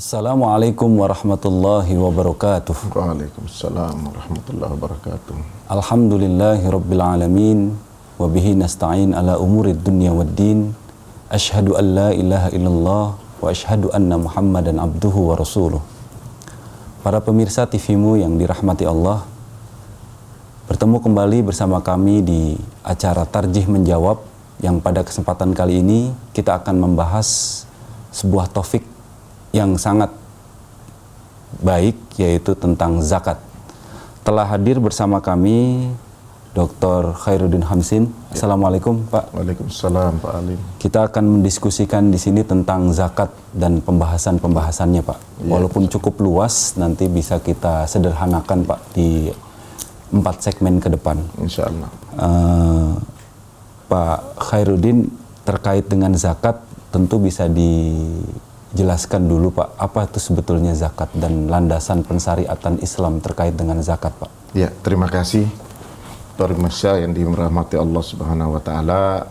Assalamualaikum warahmatullahi wabarakatuh. Waalaikumsalam warahmatullahi wabarakatuh. Alhamdulillahi rabbil alamin wa bihi nasta'in ala umurid dunya waddin. Asyhadu an la ilaha illallah wa asyhadu anna Muhammadan abduhu wa rasuluh. Para pemirsa TV-mu yang dirahmati Allah, bertemu kembali bersama kami di acara Tarjih Menjawab yang pada kesempatan kali ini kita akan membahas sebuah topik yang sangat baik, yaitu tentang zakat. Telah hadir bersama kami Dr. Khairuddin Hamsin. Assalamualaikum, Pak. Waalaikumsalam, Pak Alim. Kita akan mendiskusikan di sini tentang zakat dan pembahasan-pembahasannya, Pak. Walaupun cukup luas, nanti bisa kita sederhanakan, Pak, di 4 segmen ke depan. Insya Allah. Pak Khairuddin, terkait dengan zakat, tentu bisa dijelaskan dulu, Pak, apa itu sebetulnya zakat dan landasan pensyariatan Islam terkait dengan zakat, Pak. Ya, terima kasih pemirsa yang dirahmati Allah Subhanahu wa taala.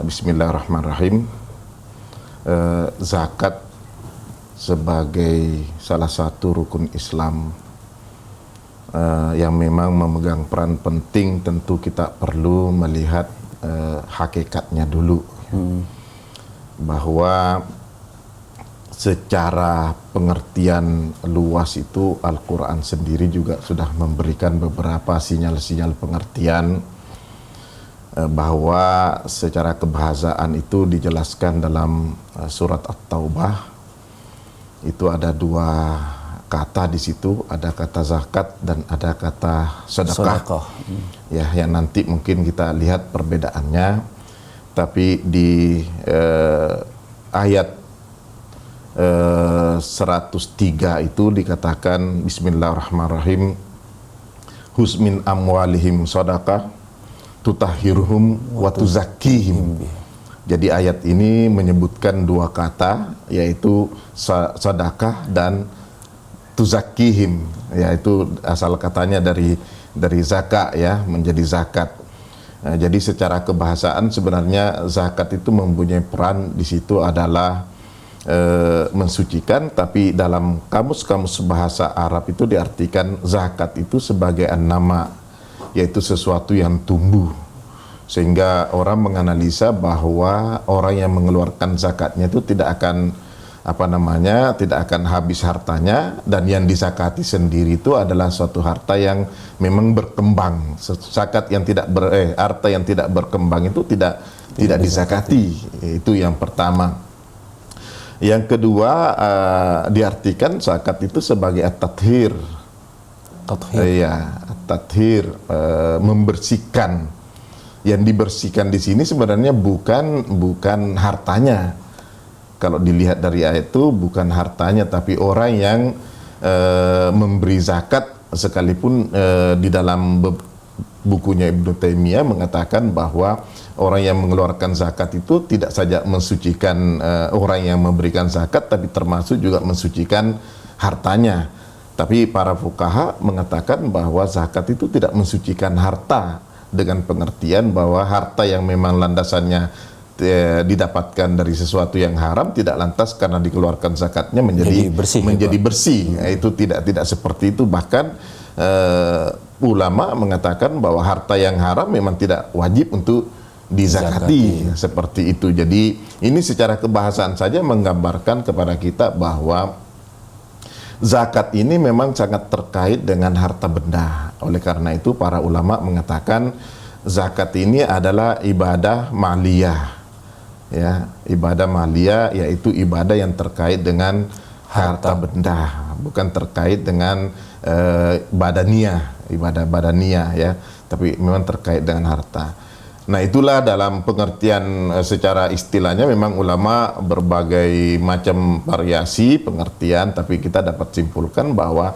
Bismillahirrahmanirrahim. Zakat sebagai salah satu rukun Islam yang memang memegang peran penting, tentu kita perlu melihat hakikatnya dulu. Bahwa secara pengertian luas itu Al-Quran sendiri juga sudah memberikan beberapa sinyal-sinyal pengertian bahwa secara kebahasaan itu dijelaskan dalam surat At-Taubah. Itu ada 2 kata di situ, ada kata zakat dan ada kata sedekah. Ya, yang nanti mungkin kita lihat perbedaannya. Tapi di ayat 103 itu dikatakan Bismillahirrahmanirrahim, husmin amwalihim sadaqah tutahhiruhum wa tuzakkihim. Jadi ayat ini menyebutkan 2 kata, yaitu sedekah dan tuzakkihim, yaitu asal katanya dari zakat, ya, menjadi zakat. Jadi secara kebahasaan sebenarnya zakat itu mempunyai peran di situ adalah mensucikan, tapi dalam kamus-kamus bahasa Arab itu diartikan zakat itu sebagai an-nama, yaitu sesuatu yang tumbuh, sehingga orang menganalisa bahwa orang yang mengeluarkan zakatnya itu tidak akan tidak akan habis hartanya, dan yang dizakati sendiri itu adalah suatu harta yang memang berkembang. Zakat yang harta yang tidak berkembang itu tidak dizakati. Itu yang pertama. Yang kedua, diartikan zakat itu sebagai at-tathhir. At-tathhir, membersihkan. Yang dibersihkan di sini sebenarnya bukan hartanya. Kalau dilihat dari ayat itu bukan hartanya, tapi orang yang memberi zakat, sekalipun di dalam bukunya Ibnu Taimiyah mengatakan bahwa orang yang mengeluarkan zakat itu tidak saja mensucikan orang yang memberikan zakat, tapi termasuk juga mensucikan hartanya. Tapi para fuqaha mengatakan bahwa zakat itu tidak mensucikan harta, dengan pengertian bahwa harta yang memang landasannya didapatkan dari sesuatu yang haram tidak lantas karena dikeluarkan zakatnya menjadi bersih. Itu tidak seperti itu. Bahkan ulama mengatakan bahwa harta yang haram memang tidak wajib untuk dizakati. Seperti itu. Jadi ini secara kebahasaan saja menggambarkan kepada kita bahwa zakat ini memang sangat terkait dengan harta benda. Oleh karena itu para ulama mengatakan zakat ini adalah ibadah maliyah. Ya, ibadah maliyah yaitu ibadah yang terkait dengan harta benda, bukan terkait dengan ibadah badaniyah, ya, tapi memang terkait dengan harta. Nah, itulah dalam pengertian secara istilahnya memang ulama berbagai macam variasi pengertian, tapi kita dapat simpulkan bahwa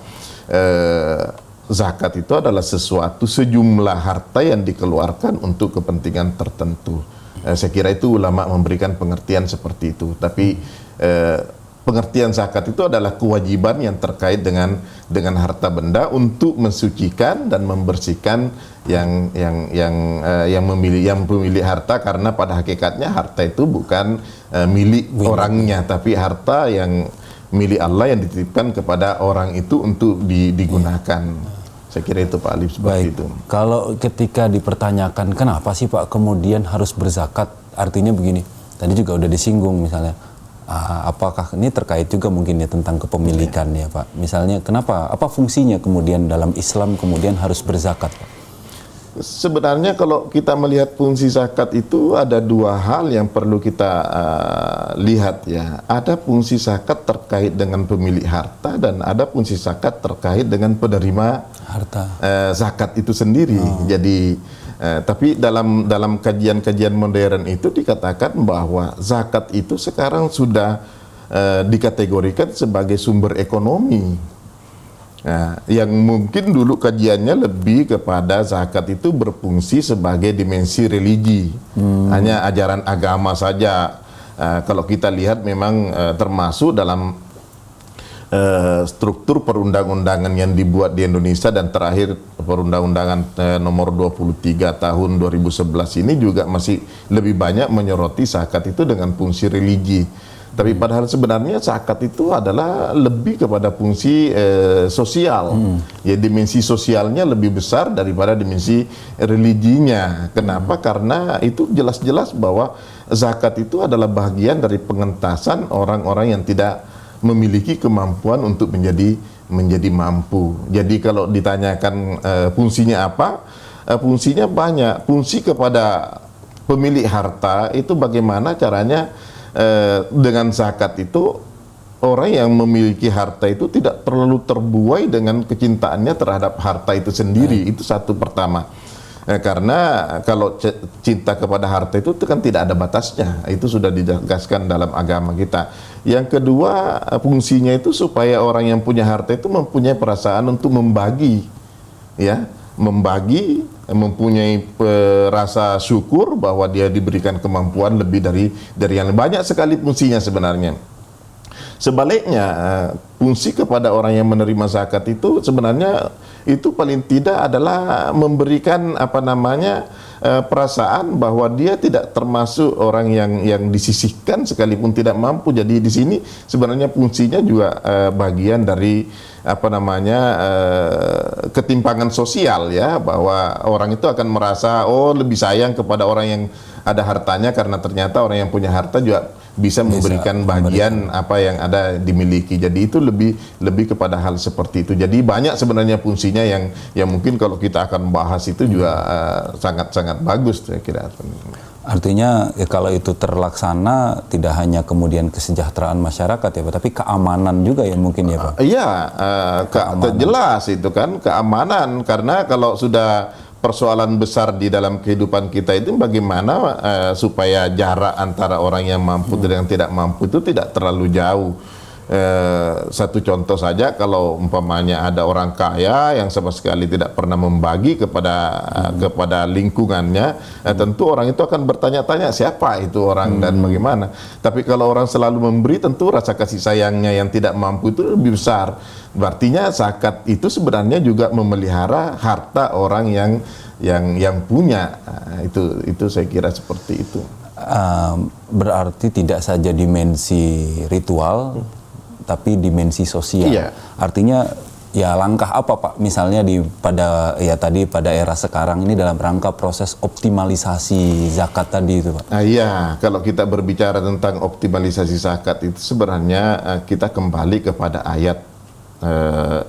zakat itu adalah sejumlah harta yang dikeluarkan untuk kepentingan tertentu. Saya kira itu ulama memberikan pengertian seperti itu. Tapi pengertian zakat itu adalah kewajiban yang terkait dengan harta benda untuk mensucikan dan membersihkan yang pemilik harta, karena pada hakikatnya harta itu bukan milik orangnya, tapi harta yang milik Allah yang dititipkan kepada orang itu untuk digunakan. Saya kira itu Pak Alif seperti itu. Kalau ketika dipertanyakan kenapa sih Pak kemudian harus berzakat, artinya begini, tadi juga udah disinggung misalnya, apakah ini terkait juga mungkin ya tentang kepemilikan ya Pak, misalnya kenapa, apa fungsinya kemudian dalam Islam kemudian harus berzakat Pak? Sebenarnya kalau kita melihat fungsi zakat itu ada dua hal yang perlu kita lihat ya. Ada fungsi zakat terkait dengan pemilik harta dan ada fungsi zakat terkait dengan penerima Harta. Zakat itu sendiri. Jadi tapi dalam kajian-kajian modern itu dikatakan bahwa zakat itu sekarang sudah dikategorikan sebagai sumber ekonomi. Nah, yang mungkin dulu kajiannya lebih kepada zakat itu berfungsi sebagai dimensi religi, hanya ajaran agama saja. Kalau kita lihat memang termasuk dalam struktur perundang-undangan yang dibuat di Indonesia dan terakhir perundang-undangan nomor 23 tahun 2011 ini juga masih lebih banyak menyoroti zakat itu dengan fungsi religi. Tapi padahal sebenarnya zakat itu adalah lebih kepada fungsi sosial. Ya, dimensi sosialnya lebih besar daripada dimensi religinya. Kenapa? Karena itu jelas-jelas bahwa zakat itu adalah bagian dari pengentasan orang-orang yang tidak memiliki kemampuan untuk menjadi mampu. Jadi kalau ditanyakan fungsinya apa? Fungsinya banyak. Fungsi kepada pemilik harta itu bagaimana caranya dengan zakat itu orang yang memiliki harta itu tidak terlalu terbuai dengan kecintaannya terhadap harta itu sendiri. Itu satu pertama. Karena kalau cinta kepada harta itu kan tidak ada batasnya. Itu sudah ditegaskan dalam agama kita. Yang kedua, fungsinya itu supaya orang yang punya harta itu mempunyai perasaan untuk membagi, ya, membagi, mempunyai rasa syukur bahwa dia diberikan kemampuan lebih dari yang banyak sekali fungsinya sebenarnya. Sebaliknya, fungsi kepada orang yang menerima zakat itu sebenarnya itu paling tidak adalah memberikan perasaan bahwa dia tidak termasuk orang yang disisihkan sekalipun tidak mampu. Jadi di sini sebenarnya fungsinya juga bagian dari ketimpangan sosial ya, bahwa orang itu akan merasa lebih sayang kepada orang yang ada hartanya karena ternyata orang yang punya harta juga bisa memberikan bagian apa yang ada dimiliki. Jadi itu lebih kepada hal seperti itu. Jadi banyak sebenarnya fungsinya yang mungkin kalau kita akan bahas itu juga sangat-sangat bagus saya kira. Artinya kalau itu terlaksana tidak hanya kemudian kesejahteraan masyarakat ya Pak, tapi keamanan juga ya mungkin ya Pak. Iya, jelas itu kan keamanan, karena kalau sudah persoalan besar di dalam kehidupan kita itu bagaimana supaya jarak antara orang yang mampu dan yang tidak mampu itu tidak terlalu jauh. Satu contoh saja, kalau umpamanya ada orang kaya yang sama sekali tidak pernah membagi kepada lingkungannya, tentu orang itu akan bertanya-tanya siapa itu orang dan bagaimana. Tapi kalau orang selalu memberi, tentu rasa kasih sayangnya yang tidak mampu itu lebih besar. Artinya zakat itu sebenarnya juga memelihara harta orang yang punya. Itu saya kira seperti itu. Berarti tidak saja dimensi ritual, tapi dimensi sosial. Iya. Artinya ya langkah apa Pak misalnya pada era sekarang ini dalam rangka proses optimalisasi zakat tadi itu Pak. Iya, kalau kita berbicara tentang optimalisasi zakat itu sebenarnya kita kembali kepada ayat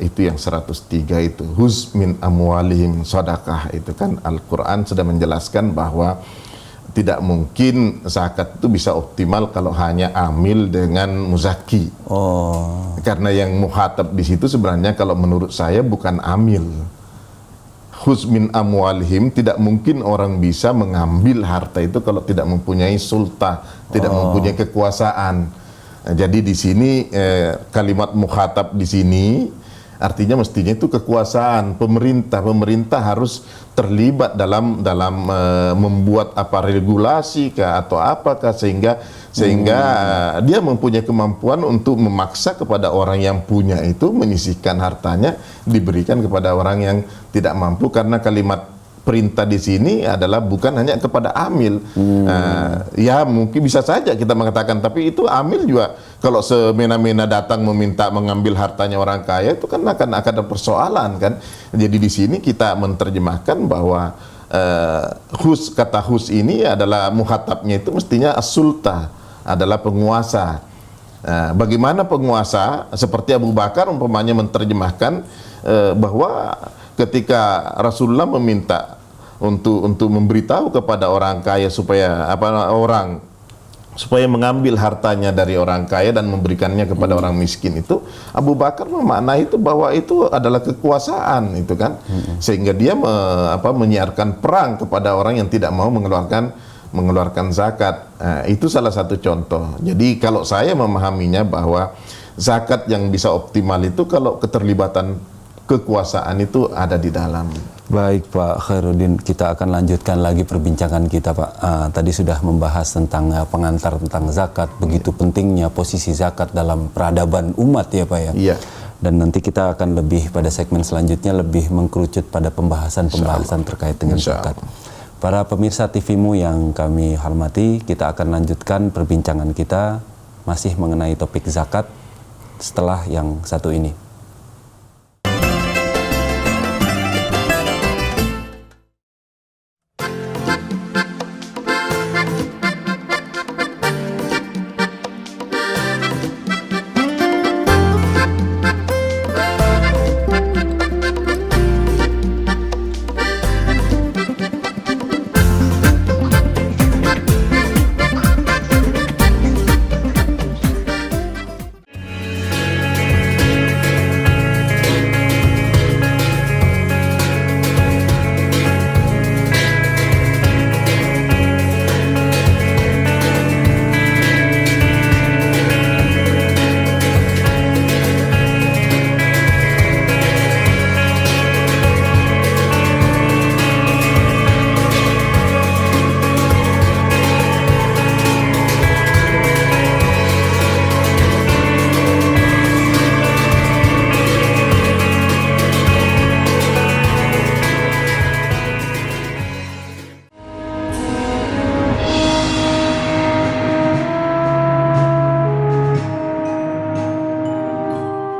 itu yang 103 itu, huz min amwalihim shadaqah. Itu kan Al-Quran sudah menjelaskan bahwa tidak mungkin zakat itu bisa optimal kalau hanya amil dengan muzaki. Karena yang muhatab di situ sebenarnya kalau menurut saya bukan amil. Khuz min amwalihim, tidak mungkin orang bisa mengambil harta itu kalau tidak mempunyai sultah, tidak mempunyai kekuasaan. Jadi di sini kalimat muhatab di sini artinya mestinya itu kekuasaan pemerintah harus terlibat dalam membuat regulasi atau apakah sehingga dia mempunyai kemampuan untuk memaksa kepada orang yang punya itu menyisihkan hartanya diberikan kepada orang yang tidak mampu, karena kalimat perintah di sini adalah bukan hanya kepada amil. Ya mungkin bisa saja kita mengatakan, tapi itu amil juga kalau semena-mena datang meminta mengambil hartanya orang kaya itu kan akan ada persoalan kan. Jadi di sini kita menerjemahkan bahwa kata hus ini adalah muhatabnya itu mestinya as-sulta, adalah penguasa. Bagaimana penguasa seperti Abu Bakar umpamanya menerjemahkan bahwa ketika Rasulullah meminta untuk memberitahu kepada orang kaya supaya mengambil hartanya dari orang kaya dan memberikannya kepada orang miskin, itu Abu Bakar memaknai itu bahwa itu adalah kekuasaan itu kan, sehingga dia menyiarkan perang kepada orang yang tidak mau mengeluarkan zakat. Itu salah satu contoh. Jadi kalau saya memahaminya bahwa zakat yang bisa optimal itu kalau keterlibatan kekuasaan itu ada di dalam. Baik Pak Khairuddin, kita akan lanjutkan lagi perbincangan kita Pak. Tadi sudah membahas tentang pengantar tentang zakat, begitu pentingnya posisi zakat dalam peradaban umat ya Pak ya. Iya. Dan nanti kita akan lebih pada segmen selanjutnya lebih mengkerucut pada pembahasan terkait dengan zakat. Para pemirsa TV-mu yang kami hormati, kita akan lanjutkan perbincangan kita masih mengenai topik zakat setelah yang satu ini.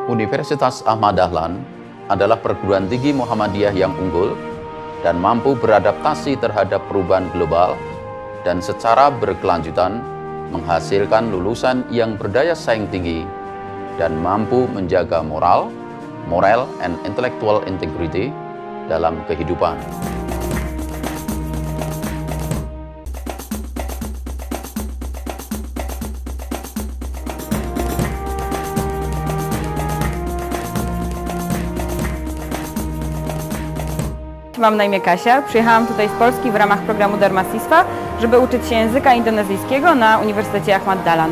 Universitas Ahmad Dahlan adalah perguruan tinggi Muhammadiyah yang unggul dan mampu beradaptasi terhadap perubahan global dan secara berkelanjutan menghasilkan lulusan yang berdaya saing tinggi dan mampu menjaga moral and intellectual integrity dalam kehidupan. Mam na imię Kasia. Przyjechałam tutaj z Polski w ramach programu Dharmasistwa, żeby uczyć się języka indonezyjskiego na Uniwersytecie Ahmad Dahlan.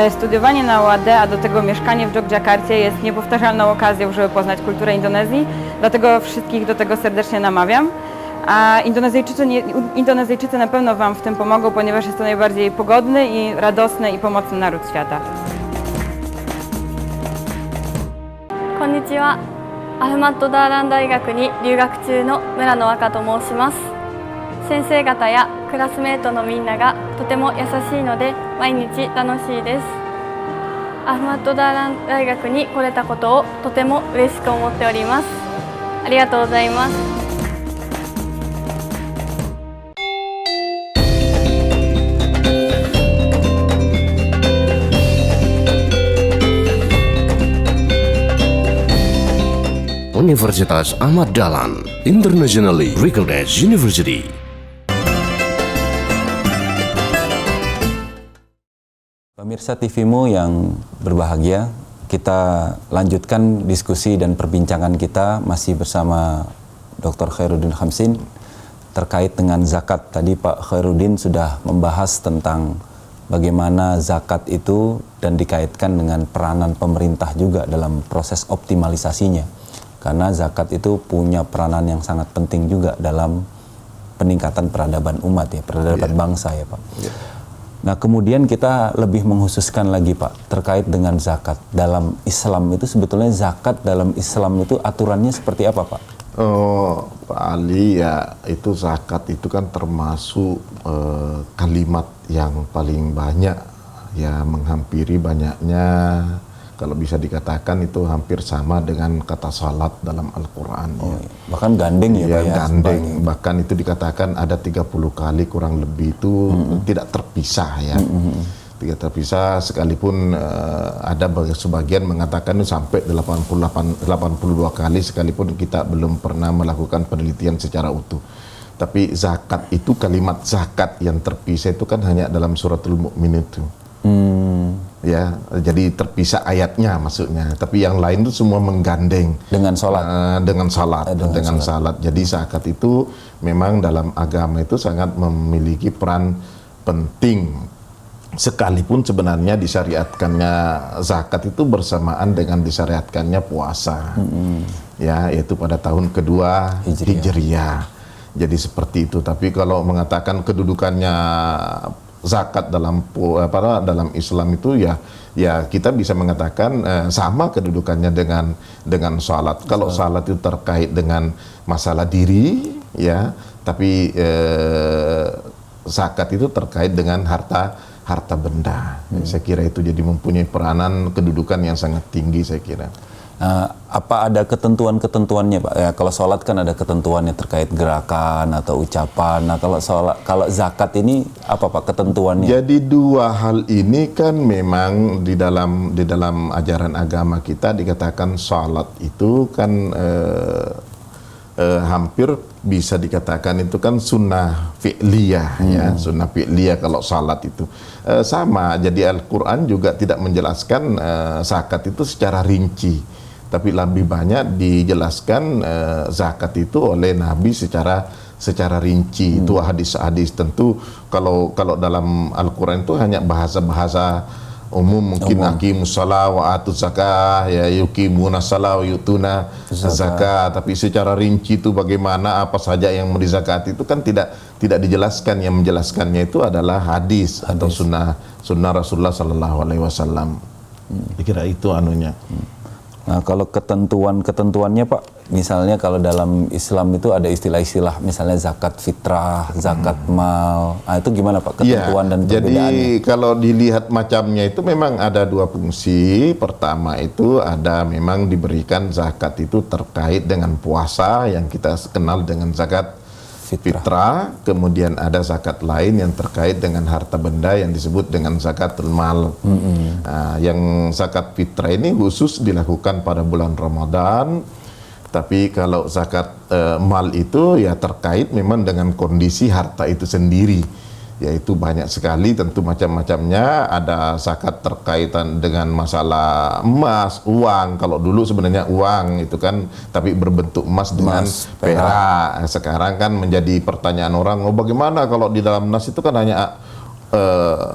Studiowanie na UAD, a do tego mieszkanie w Jogjakarcie jest niepowtarzalną okazją, żeby poznać kulturę Indonezji, dlatego wszystkich do tego serdecznie namawiam. A Indonezyjczycy na pewno Wam w tym pomogą, ponieważ jest to najbardziej pogodny i radosny i pomocny naród świata. Konnichiwa. アフマッドダーラン大学に留学中の村野若と申します。先生方やクラスメートのみんながとても優しいので毎日楽しいです。アフマッドダーラン大学に来れたことをとても嬉しく思っております。ありがとうございます。Universitas Ahmad Dahlan, internationally recognized university. Pemirsa TV-mu yang berbahagia, kita lanjutkan diskusi dan perbincangan kita masih bersama Dr. Khairuddin Khamsin terkait dengan zakat. Tadi Pak Khairuddin sudah membahas tentang bagaimana zakat itu dan dikaitkan dengan peranan pemerintah juga dalam proses optimalisasinya. Karena zakat itu punya peranan yang sangat penting juga dalam peningkatan peradaban umat ya, peradaban bangsa ya Pak. Nah kemudian kita lebih menghususkan lagi Pak terkait dengan zakat dalam Islam itu, sebetulnya zakat dalam Islam itu aturannya seperti apa Pak? Oh Pak Ali, ya itu zakat itu kan termasuk kalimat yang paling banyak ya menghampiri banyaknya, kalau bisa dikatakan itu hampir sama dengan kata salat dalam Al-Quran. Oh, bahkan gandeng ya, ya, Pak ya? gandeng, bahkan itu dikatakan ada 30 kali kurang lebih itu tidak terpisah ya. Tidak terpisah, sekalipun ada sebagian mengatakan itu sampai 82 kali sekalipun kita belum pernah melakukan penelitian secara utuh. Tapi zakat itu, kalimat zakat yang terpisah itu kan hanya dalam suratul Mu'min itu. Ya, jadi terpisah ayatnya maksudnya. Tapi yang lain itu semua menggandeng Dengan sholat. Dengan salat. Jadi zakat itu memang dalam agama itu sangat memiliki peran penting. Sekalipun sebenarnya disyariatkannya zakat itu bersamaan dengan disyariatkannya puasa. Ya, yaitu pada tahun kedua Hijriyah. Jadi seperti itu. Tapi kalau mengatakan kedudukannya zakat dalam Islam itu ya kita bisa mengatakan sama kedudukannya dengan salat. Kalau salat itu terkait dengan masalah diri ya, tapi zakat itu terkait dengan harta benda. Saya kira itu jadi mempunyai peranan kedudukan yang sangat tinggi, saya kira. Apa ada ketentuan-ketentuannya, Pak? Ya, kalau sholat kan ada ketentuannya terkait gerakan atau ucapan. Nah, kalau zakat ini apa, Pak, ketentuannya? Jadi dua hal ini kan memang di dalam ajaran agama kita dikatakan sholat itu kan hampir bisa dikatakan itu kan sunnah fi'liyah ya, sunnah fi'liyah kalau salat itu sama. Jadi Al-Quran juga tidak menjelaskan zakat itu secara rinci, tapi lebih banyak dijelaskan zakat itu oleh Nabi secara rinci. Itu hadis-hadis. Tentu kalau dalam Al-Quran itu hanya bahasa-bahasa umum, mungkin aqimus shalah wa atuz zakah, ya yuqimuna shalah wa yutuna zakah, tapi secara rinci itu bagaimana, apa saja yang mau dizakati itu kan tidak dijelaskan. Yang menjelaskannya itu adalah hadis atau sunnah Rasulullah sallallahu alaihi wasallam. Kira itu anunya. Nah, kalau ketentuannya, Pak, misalnya kalau dalam Islam itu ada istilah-istilah, misalnya zakat fitrah, zakat mal. Nah, itu gimana, Pak, ketentuan dan perbedaannya? Jadi kalau dilihat macamnya itu memang ada dua fungsi. Pertama itu ada memang diberikan zakat itu terkait dengan puasa yang kita kenal dengan zakat fitrah. Kemudian ada zakat lain yang terkait dengan harta benda yang disebut dengan zakatul mal. Nah, yang zakat fitrah ini khusus dilakukan pada bulan Ramadan. Tapi kalau zakat mal itu ya terkait memang dengan kondisi harta itu sendiri, yaitu banyak sekali tentu macam-macamnya. Ada zakat terkaitan dengan masalah emas, uang. Kalau dulu sebenarnya uang itu kan tapi berbentuk emas dengan perak. Sekarang kan menjadi pertanyaan orang, oh bagaimana kalau di dalam nas itu kan hanya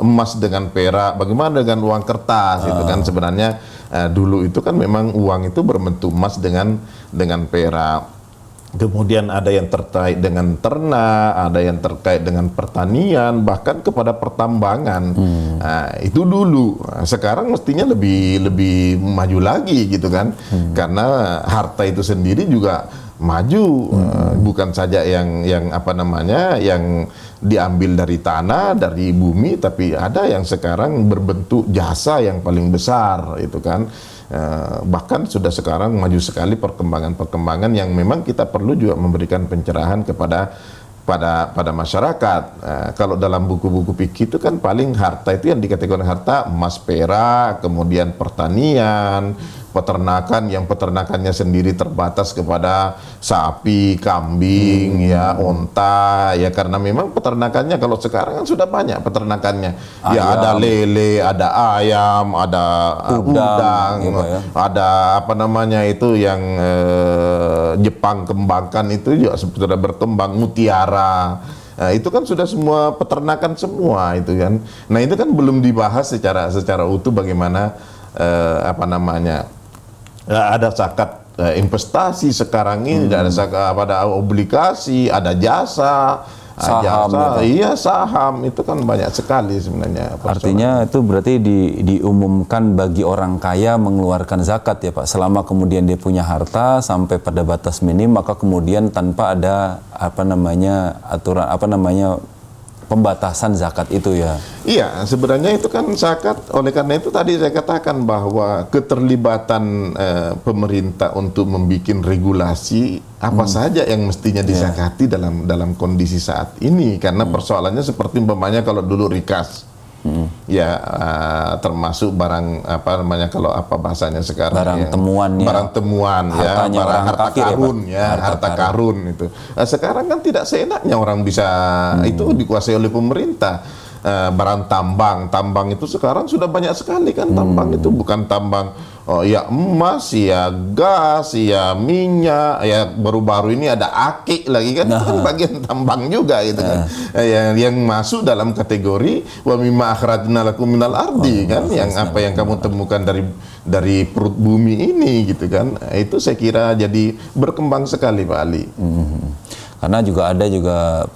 emas dengan perak, bagaimana dengan uang kertas? Itu kan sebenarnya dulu itu kan memang uang itu berbentuk emas dengan perak. Kemudian ada yang terkait dengan ternak, ada yang terkait dengan pertanian, bahkan kepada pertambangan. Nah, itu dulu. Sekarang mestinya lebih maju lagi gitu kan, karena harta itu sendiri juga maju. Bukan saja yang yang diambil dari tanah, dari bumi, tapi ada yang sekarang berbentuk jasa yang paling besar itu kan. Bahkan sudah sekarang maju sekali perkembangan yang memang kita perlu juga memberikan pencerahan pada masyarakat. Kalau dalam buku-buku fikih itu kan paling harta itu yang dikategorikan harta emas, perak, kemudian pertanian, peternakan yang peternakannya sendiri terbatas kepada sapi, kambing, ya, onta, ya, karena memang peternakannya kalau sekarang kan sudah banyak peternakannya. Ya ada lele, ada ayam, ada udang, gitu ya. Ada itu yang Jepang kembangkan itu juga sudah berkembang, mutiara. Nah, itu kan sudah semua peternakan semua itu kan. Nah, itu kan belum dibahas secara utuh bagaimana ada zakat investasi sekarang ini, ada zakat pada obligasi, ada jasa, saham, saham itu kan banyak sekali sebenarnya. Artinya itu berarti diumumkan bagi orang kaya mengeluarkan zakat ya, Pak. Selama kemudian dia punya harta sampai pada batas minim, maka kemudian tanpa ada aturan pembatasan zakat itu ya. Iya, sebenarnya itu kan zakat. Oleh karena itu tadi saya katakan bahwa keterlibatan pemerintah untuk membuat regulasi apa saja yang mestinya dizakati dalam kondisi saat ini. Karena persoalannya seperti umpamanya kalau dulu rikas, ya termasuk barang apa namanya kalau apa bahasanya sekarang barang temuan ya. Barang temuan ya, Hartanya barang orang harta kafir ya, karun Pak. ya, harta karun itu. Sekarang kan tidak seenaknya orang bisa itu dikuasai oleh pemerintah. Barang tambang itu sekarang sudah banyak sekali kan. Tambang itu bukan tambang ya emas, ya gas, ya minyak, ya baru-baru ini ada akik lagi kan, itu kan bagian tambang juga gitu kan. Yang masuk dalam kategori wa mimma akhrajna lakum minal ardi kan, yang apa yang kamu temukan dari perut bumi ini gitu kan. Itu saya kira jadi berkembang sekali Pak Ali. Karena juga ada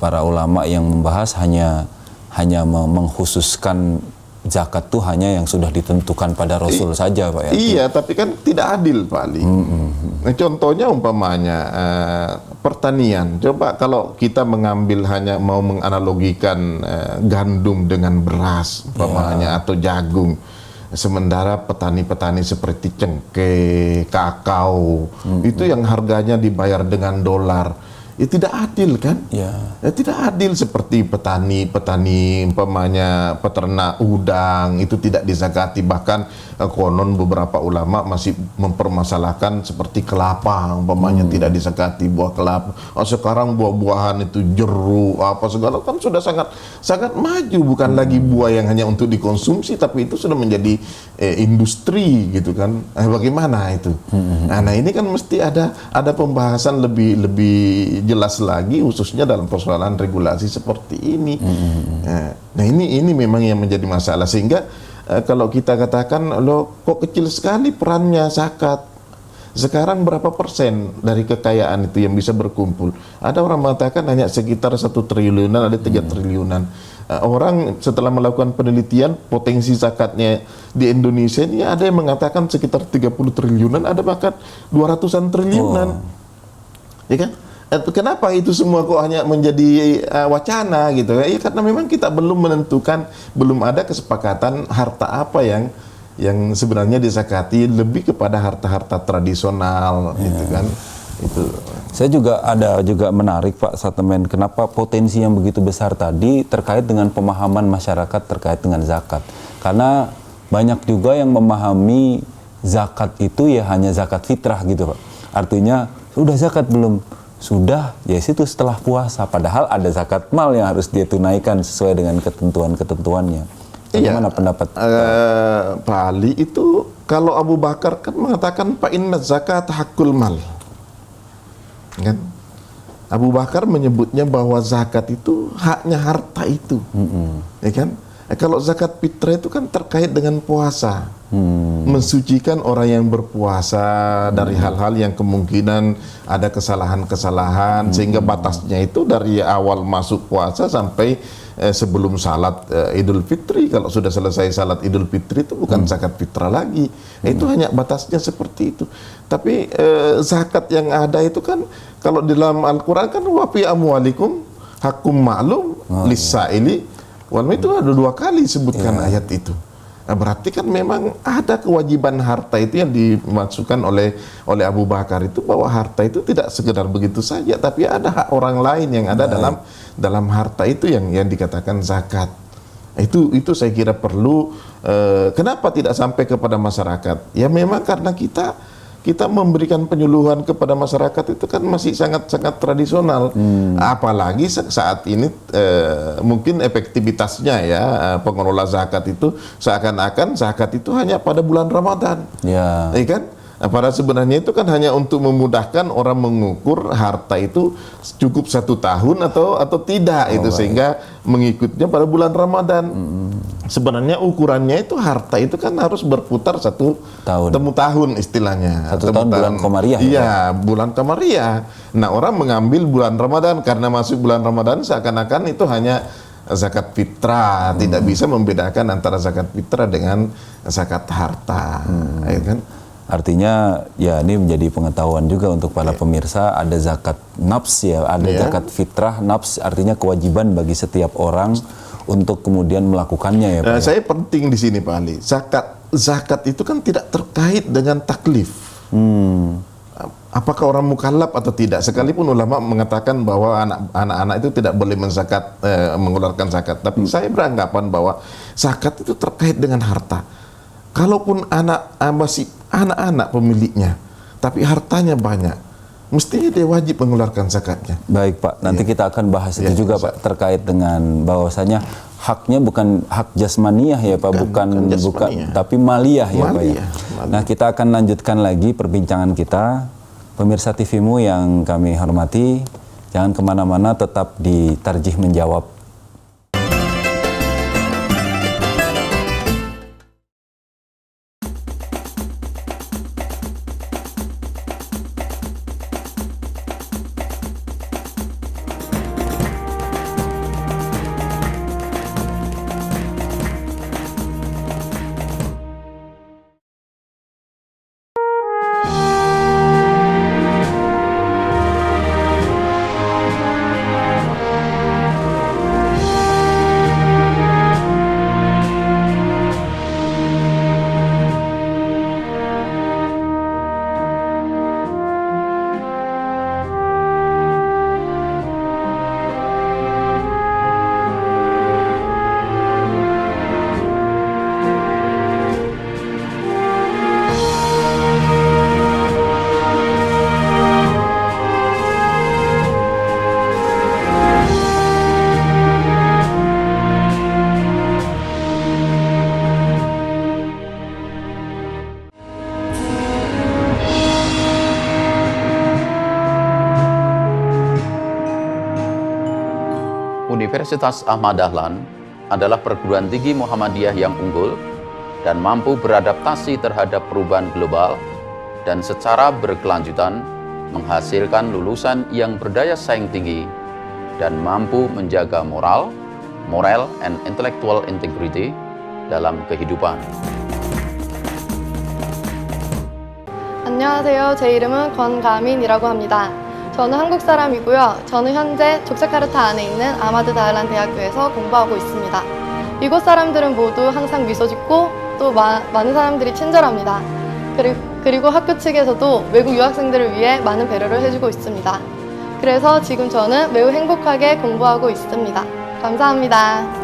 para ulama yang membahas hanya mengkhususkan zakat tuh hanya yang sudah ditentukan pada Rasul saja Pak ya. Iya, tapi kan tidak adil Pak Ali. Nah, contohnya umpamanya pertanian. Coba kalau kita mengambil hanya mau menganalogikan gandum dengan beras umpamanya atau jagung. Sementara petani-petani seperti cengkeh, kakao, itu yang harganya dibayar dengan dolar. Ya tidak adil kan? Ya tidak adil seperti petani umpamanya peternak udang itu tidak dizakati, bahkan konon beberapa ulama masih mempermasalahkan seperti kelapa umpamanya tidak dizakati, buah kelapa. Sekarang buah-buahan itu jeruk apa segala kan sudah sangat maju, bukan lagi buah yang hanya untuk dikonsumsi tapi itu sudah menjadi industri gitu kan. Bagaimana itu? Nah ini kan mesti ada pembahasan lebih jelas lagi khususnya dalam persoalan regulasi seperti ini. Nah ini memang yang menjadi masalah, sehingga kalau kita katakan loh kok kecil sekali perannya zakat, sekarang berapa persen dari kekayaan itu yang bisa berkumpul? Ada orang mengatakan hanya sekitar 1 triliunan, ada 3 triliunan. Orang setelah melakukan penelitian potensi zakatnya di Indonesia ini ada yang mengatakan sekitar 30 triliunan, ada bahkan 200-an triliunan. Ya kan? Kenapa itu semua kok hanya menjadi wacana gitu? Ya karena memang kita belum menentukan, belum ada kesepakatan harta apa yang sebenarnya dizakati, lebih kepada harta-harta tradisional gitu kan. Itu. Saya juga menarik Pak Satemen, kenapa potensi yang begitu besar tadi terkait dengan pemahaman masyarakat terkait dengan zakat. Karena banyak juga yang memahami zakat itu ya hanya zakat fitrah gitu Pak. Artinya sudah zakat belum? Sudah, ya itu setelah puasa. Padahal ada zakat mal yang harus dia tunaikan sesuai dengan ketentuan-ketentuannya. Bagaimana pendapat Pak Ali itu? Kalau Abu Bakar kan mengatakan fa inna zakat hakul mal. Kan? Abu Bakar menyebutnya bahwa zakat itu haknya harta itu. Ya kan? Kalau zakat fitrah itu kan terkait dengan puasa, mensucikan orang yang berpuasa dari hal-hal yang kemungkinan ada kesalahan-kesalahan, sehingga batasnya itu dari awal masuk puasa sampai sebelum salat Idul Fitri. Kalau sudah selesai salat Idul Fitri itu bukan zakat fitrah lagi, itu hanya batasnya seperti itu. Tapi zakat yang ada itu kan kalau di dalam Al-Quran kan wa fi amwalikum hakum ma'lum lis-sa'ili. Itu ada 2 kali sebutkan ayat itu. Nah, berarti kan memang ada kewajiban harta itu yang dimasukkan oleh Abu Bakar itu, bahwa harta itu tidak sekedar begitu saja, tapi ada hak orang lain yang ada dalam harta itu yang dikatakan zakat. Itu saya kira perlu. Kenapa tidak sampai kepada masyarakat? Ya memang karena kita memberikan penyuluhan kepada masyarakat itu kan masih sangat tradisional. Apalagi saat ini mungkin efektivitasnya ya pengelola zakat itu seakan-akan zakat itu hanya pada bulan Ramadan. Ya kan? Padahal sebenarnya itu kan hanya untuk memudahkan orang mengukur harta itu cukup 1 tahun atau tidak itu, sehingga mengikutnya pada bulan Ramadan. Sebenarnya ukurannya itu harta itu kan harus berputar 1 tahun istilahnya. 1 tahun bulan Komariah. Iya, bulan Komariah. Nah, orang mengambil bulan Ramadan karena masuk bulan Ramadan seakan-akan itu hanya zakat fitrah, tidak bisa membedakan antara zakat fitrah dengan zakat harta, ya kan? Artinya ya ini menjadi pengetahuan juga untuk para pemirsa, ada zakat nafs ya, ada zakat fitrah nafs, artinya kewajiban bagi setiap orang untuk kemudian melakukannya ya Pak. Saya penting di sini Pak Ali, zakat itu kan tidak terkait dengan taklif. Apakah orang mukallaf atau tidak? Sekalipun ulama mengatakan bahwa anak-anak itu tidak boleh mengeluarkan zakat, tapi saya beranggapan bahwa zakat itu terkait dengan harta. Kalaupun masih anak-anak pemiliknya, tapi hartanya banyak, mestinya dia wajib mengeluarkan zakatnya. Baik Pak, nanti kita akan bahas itu juga Pak, terkait dengan bahwasanya haknya bukan hak jasmaniah ya Pak, bukan tapi maliyah ya Pak ya. Nah, kita akan lanjutkan lagi perbincangan kita. Pemirsa TV-mu yang kami hormati, jangan kemana-mana, tetap di Tarjih Menjawab. Universitas Ahmad Dahlan adalah perguruan tinggi Muhammadiyah yang unggul dan mampu beradaptasi terhadap perubahan global dan secara berkelanjutan menghasilkan lulusan yang berdaya saing tinggi dan mampu menjaga moral and intellectual integrity dalam kehidupan. 안녕하세요. 제 이름은 권가민이라고 합니다. 저는 한국 사람이고요. 저는 현재 족자카르타 안에 있는 아마드 다알란 대학교에서 공부하고 있습니다. 이곳 사람들은 모두 항상 미소 짓고 또 많은 사람들이 친절합니다. 그리고 학교 측에서도 외국 유학생들을 위해 많은 배려를 해주고 있습니다. 그래서 지금 저는 매우 행복하게 공부하고 있습니다. 감사합니다.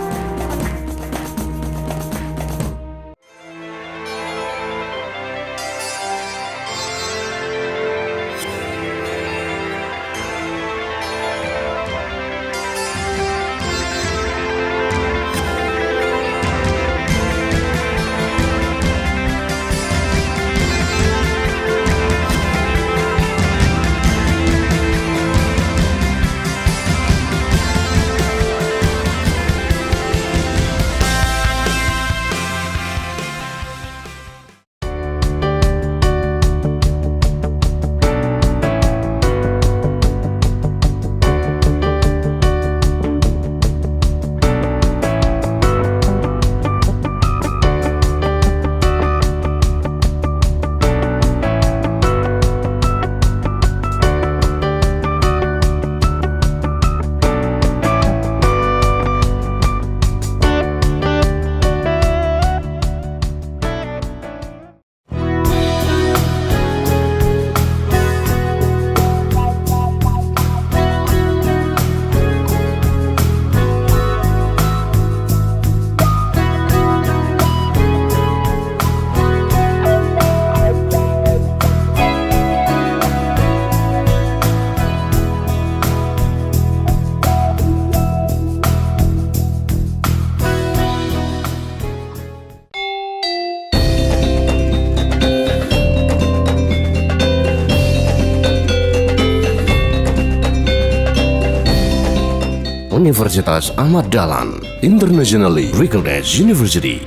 Universitas Ahmad Dahlan, internationally recognized university.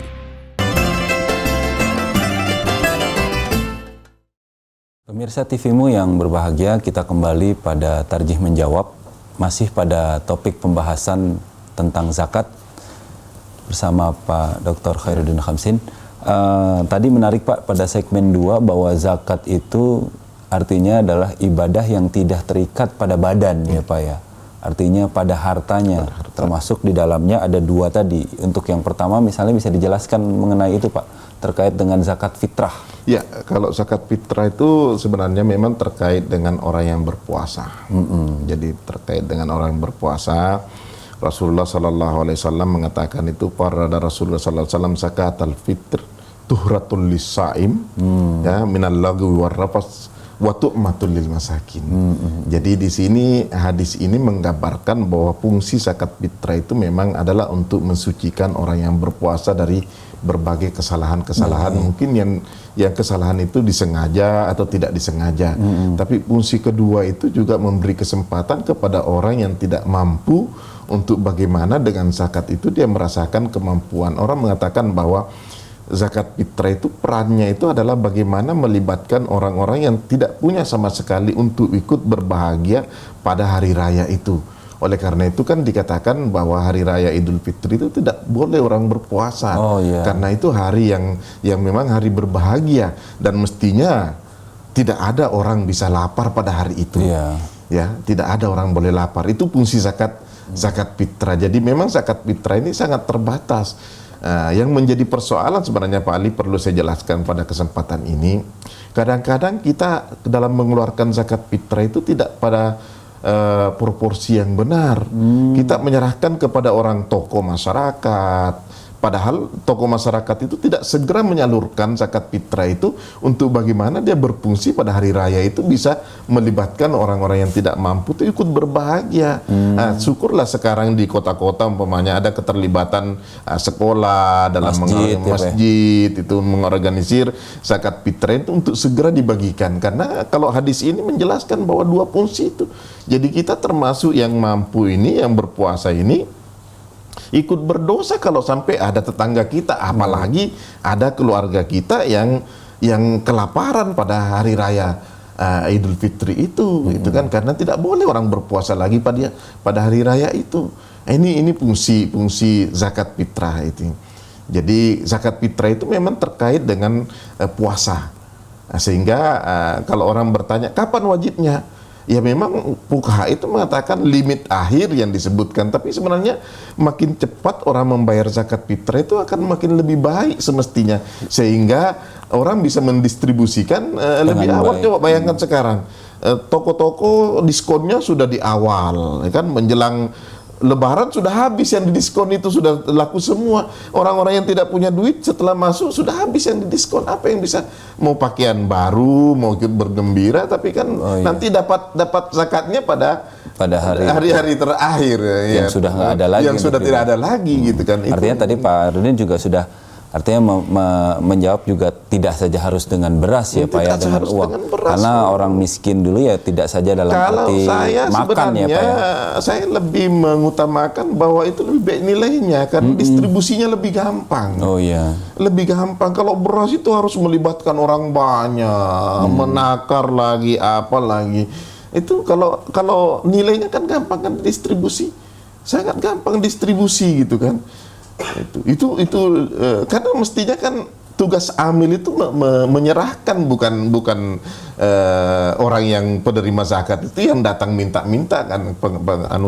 Pemirsa TV-mu yang berbahagia, kita kembali pada Tarjih Menjawab, masih pada topik pembahasan tentang zakat bersama Pak Dr. Khairuddin Khamsin. Tadi menarik Pak pada segmen 2 bahwa zakat itu artinya adalah ibadah yang tidak terikat pada badan ya Pak ya. Artinya pada hartanya, termasuk di dalamnya ada 2 tadi. Untuk yang pertama misalnya bisa dijelaskan mengenai itu Pak, terkait dengan zakat fitrah. Ya, kalau zakat fitrah itu sebenarnya memang terkait dengan orang yang berpuasa. Jadi terkait dengan orang yang berpuasa, Rasulullah Sallallahu Alaihi Wasallam mengatakan itu, farada Rasulullah Sallallahu Alaihi Wasallam zakat al-fitr tuhratul lis-saim, ya minal lagwi war rafas wa tu'matul lil masakin. Jadi di sini hadis ini menggambarkan bahwa fungsi zakat fitrah itu memang adalah untuk mensucikan orang yang berpuasa dari berbagai kesalahan-kesalahan, mungkin yang kesalahan itu disengaja atau tidak disengaja. Tapi fungsi kedua itu juga memberi kesempatan kepada orang yang tidak mampu untuk bagaimana dengan zakat itu dia merasakan kemampuan. Orang mengatakan bahwa zakat fitrah itu perannya itu adalah bagaimana melibatkan orang-orang yang tidak punya sama sekali untuk ikut berbahagia pada hari raya itu. Oleh karena itu kan dikatakan bahwa hari raya Idul Fitri itu tidak boleh orang berpuasa. Karena itu hari yang memang hari berbahagia dan mestinya tidak ada orang bisa lapar pada hari itu. Ya, tidak ada orang boleh lapar. Itu fungsi zakat fitrah. Jadi memang zakat fitrah ini sangat terbatas. Yang menjadi persoalan sebenarnya Pak Ali, perlu saya jelaskan pada kesempatan ini, kadang-kadang kita dalam mengeluarkan zakat fitrah itu tidak pada proporsi yang benar. Kita menyerahkan kepada orang tokoh masyarakat, padahal tokoh masyarakat itu tidak segera menyalurkan zakat fitrah itu untuk bagaimana dia berfungsi pada hari raya itu bisa melibatkan orang-orang yang tidak mampu itu ikut berbahagia. Syukurlah sekarang di kota-kota umpamanya ada keterlibatan sekolah dalam masjid itu mengorganisir zakat fitrah itu untuk segera dibagikan, karena kalau hadis ini menjelaskan bahwa 2 fungsi itu. Jadi kita termasuk yang mampu ini, yang berpuasa ini ikut berdosa kalau sampai ada tetangga kita, apalagi ada keluarga kita yang kelaparan pada hari raya Idul Fitri itu kan, karena tidak boleh orang berpuasa lagi pada hari raya itu. Ini fungsi zakat fitrah itu. Jadi zakat fitrah itu memang terkait dengan puasa. Sehingga kalau orang bertanya kapan wajibnya? Ya memang fuqaha itu mengatakan limit akhir yang disebutkan, tapi sebenarnya makin cepat orang membayar zakat fitrah itu akan makin lebih baik semestinya, sehingga orang bisa mendistribusikan lebih awal. Coba bayangkan sekarang toko-toko diskonnya sudah di awal, ya kan, menjelang Lebaran sudah habis yang didiskon itu, sudah laku semua. Orang-orang yang tidak punya duit setelah masuk sudah habis yang didiskon. Apa yang bisa, mau pakaian baru, mau ikut bergembira, tapi kan nanti dapat zakatnya pada hari-hari terakhir yang sudah nggak ada lagi, yang sudah tidak ada lagi gitu kan. Artinya tadi Pak Rudin juga sudah menjawab juga tidak saja harus dengan beras ya Pak ya, dengan uang. Karena orang miskin dulu ya tidak saja dalam arti makan ya Pak ya. Saya lebih mengutamakan bahwa itu lebih baik nilainya, karena distribusinya lebih gampang. Lebih gampang. Kalau beras itu harus melibatkan orang banyak, menakar lagi, apa lagi. Itu kalau nilainya kan gampang kan distribusi. Sangat gampang distribusi gitu kan. Itu karena mestinya kan tugas amil itu menyerahkan, bukan orang yang penerima zakat itu yang datang minta-minta kan.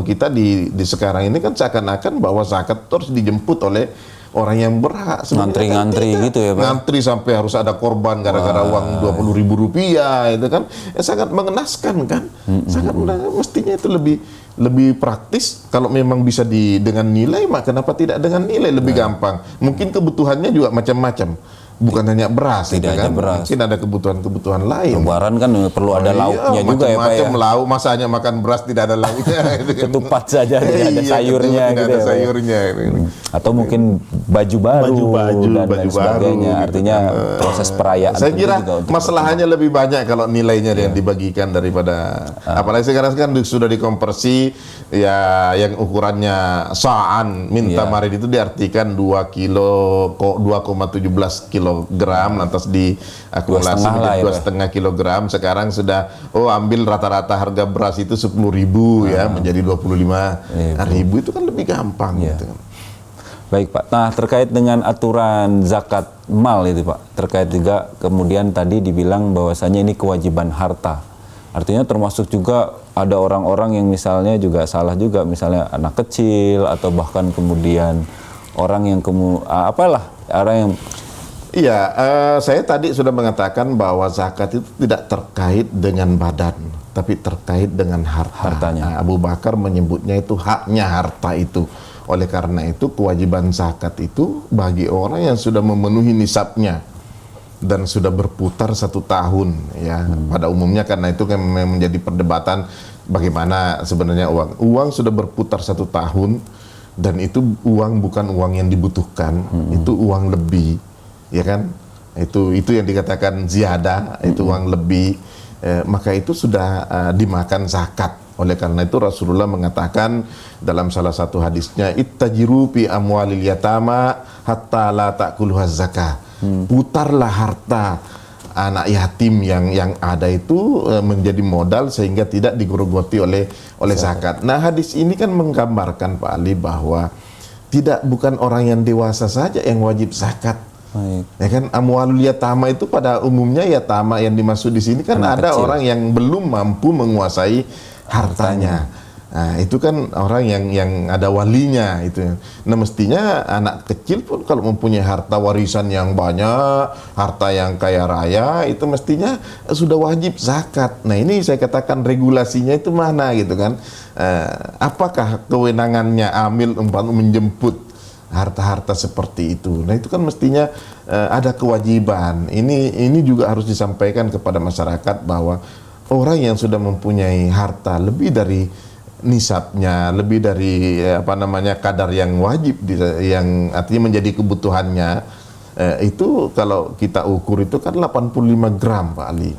Kita di sekarang ini kan seakan-akan bahwa zakat terus dijemput oleh orang yang berhak. Ngantri-ngantri gitu ya Pak. Ngantri sampai harus ada korban gara-gara uang Rp20.000 itu kan sangat mengenaskan kan. Sangat mestinya itu lebih praktis kalau memang bisa dengan nilai, maka kenapa tidak dengan nilai, lebih gampang. Mungkin kebutuhannya juga macam-macam, bukan hanya beras, tidak hanya beras. Mungkin ada kebutuhan lain. Lebaran kan perlu ada lauknya juga ya Pak ya. Lauk, masa hanya makan beras tidak ada lauknya. Ketupat saja tidak ada sayurnya tidak gitu ada ya, sayurnya. Atau mungkin baju baru dan lain sebagainya. Gitu. Artinya proses perayaan. Saya kira masalahnya lebih banyak kalau nilainya yang dibagikan daripada apalagi sekarang kan sudah dikonversi ya, yang ukurannya sa'an minta marid itu diartikan 2,17 kilogram, lantas diakumulasi menjadi 2,5 kilogram. Sekarang sudah ambil rata-rata harga beras itu 10.000 ya menjadi 25.000, itu kan lebih gampang gitu. Baik Pak. Nah, terkait dengan aturan zakat mal itu Pak, terkait juga kemudian tadi dibilang bahwasanya ini kewajiban harta. Artinya termasuk juga ada orang-orang yang misalnya juga salah juga, misalnya anak kecil atau bahkan kemudian orang yang orang yang Iya, saya tadi sudah mengatakan bahwa zakat itu tidak terkait dengan badan, tapi terkait dengan hartanya. Abu Bakar menyebutnya itu haknya harta itu. Oleh karena itu kewajiban zakat itu bagi orang yang sudah memenuhi nisabnya dan sudah berputar 1 tahun, ya. Pada umumnya karena itu kan menjadi perdebatan bagaimana sebenarnya uang sudah berputar 1 tahun dan itu uang bukan uang yang dibutuhkan, itu uang lebih. Ya kan, itu yang dikatakan ziyadah, itu uang lebih, maka itu sudah dimakan zakat. Oleh karena itu Rasulullah mengatakan dalam salah satu hadisnya, ittajiru fi amwalil yatama hatta la ta'kuluhaz zakah. Putarlah harta anak yatim yang ada itu menjadi modal sehingga tidak digerogoti oleh zakat. Nah, hadis ini kan menggambarkan Pak Ali bahwa bukan orang yang dewasa saja yang wajib zakat. Baik. Ya kan, amwalul yatama itu pada umumnya yatama yang dimaksud di sini kan anak ada kecil. orang yang belum mampu menguasai hartanya. Nah, itu kan orang yang ada walinya itu. Nah, mestinya anak kecil pun kalau mempunyai harta warisan yang banyak, harta yang kaya raya, itu mestinya sudah wajib zakat. Nah, ini saya katakan regulasinya itu mana gitu kan. Apakah kewenangannya amil menjemput harta-harta seperti itu? Nah, itu kan mestinya ada kewajiban. Ini juga harus disampaikan kepada masyarakat bahwa orang yang sudah mempunyai harta lebih dari nisabnya, lebih dari kadar yang wajib, yang artinya menjadi kebutuhannya, itu kalau kita ukur itu kan 85 gram Pak Ali,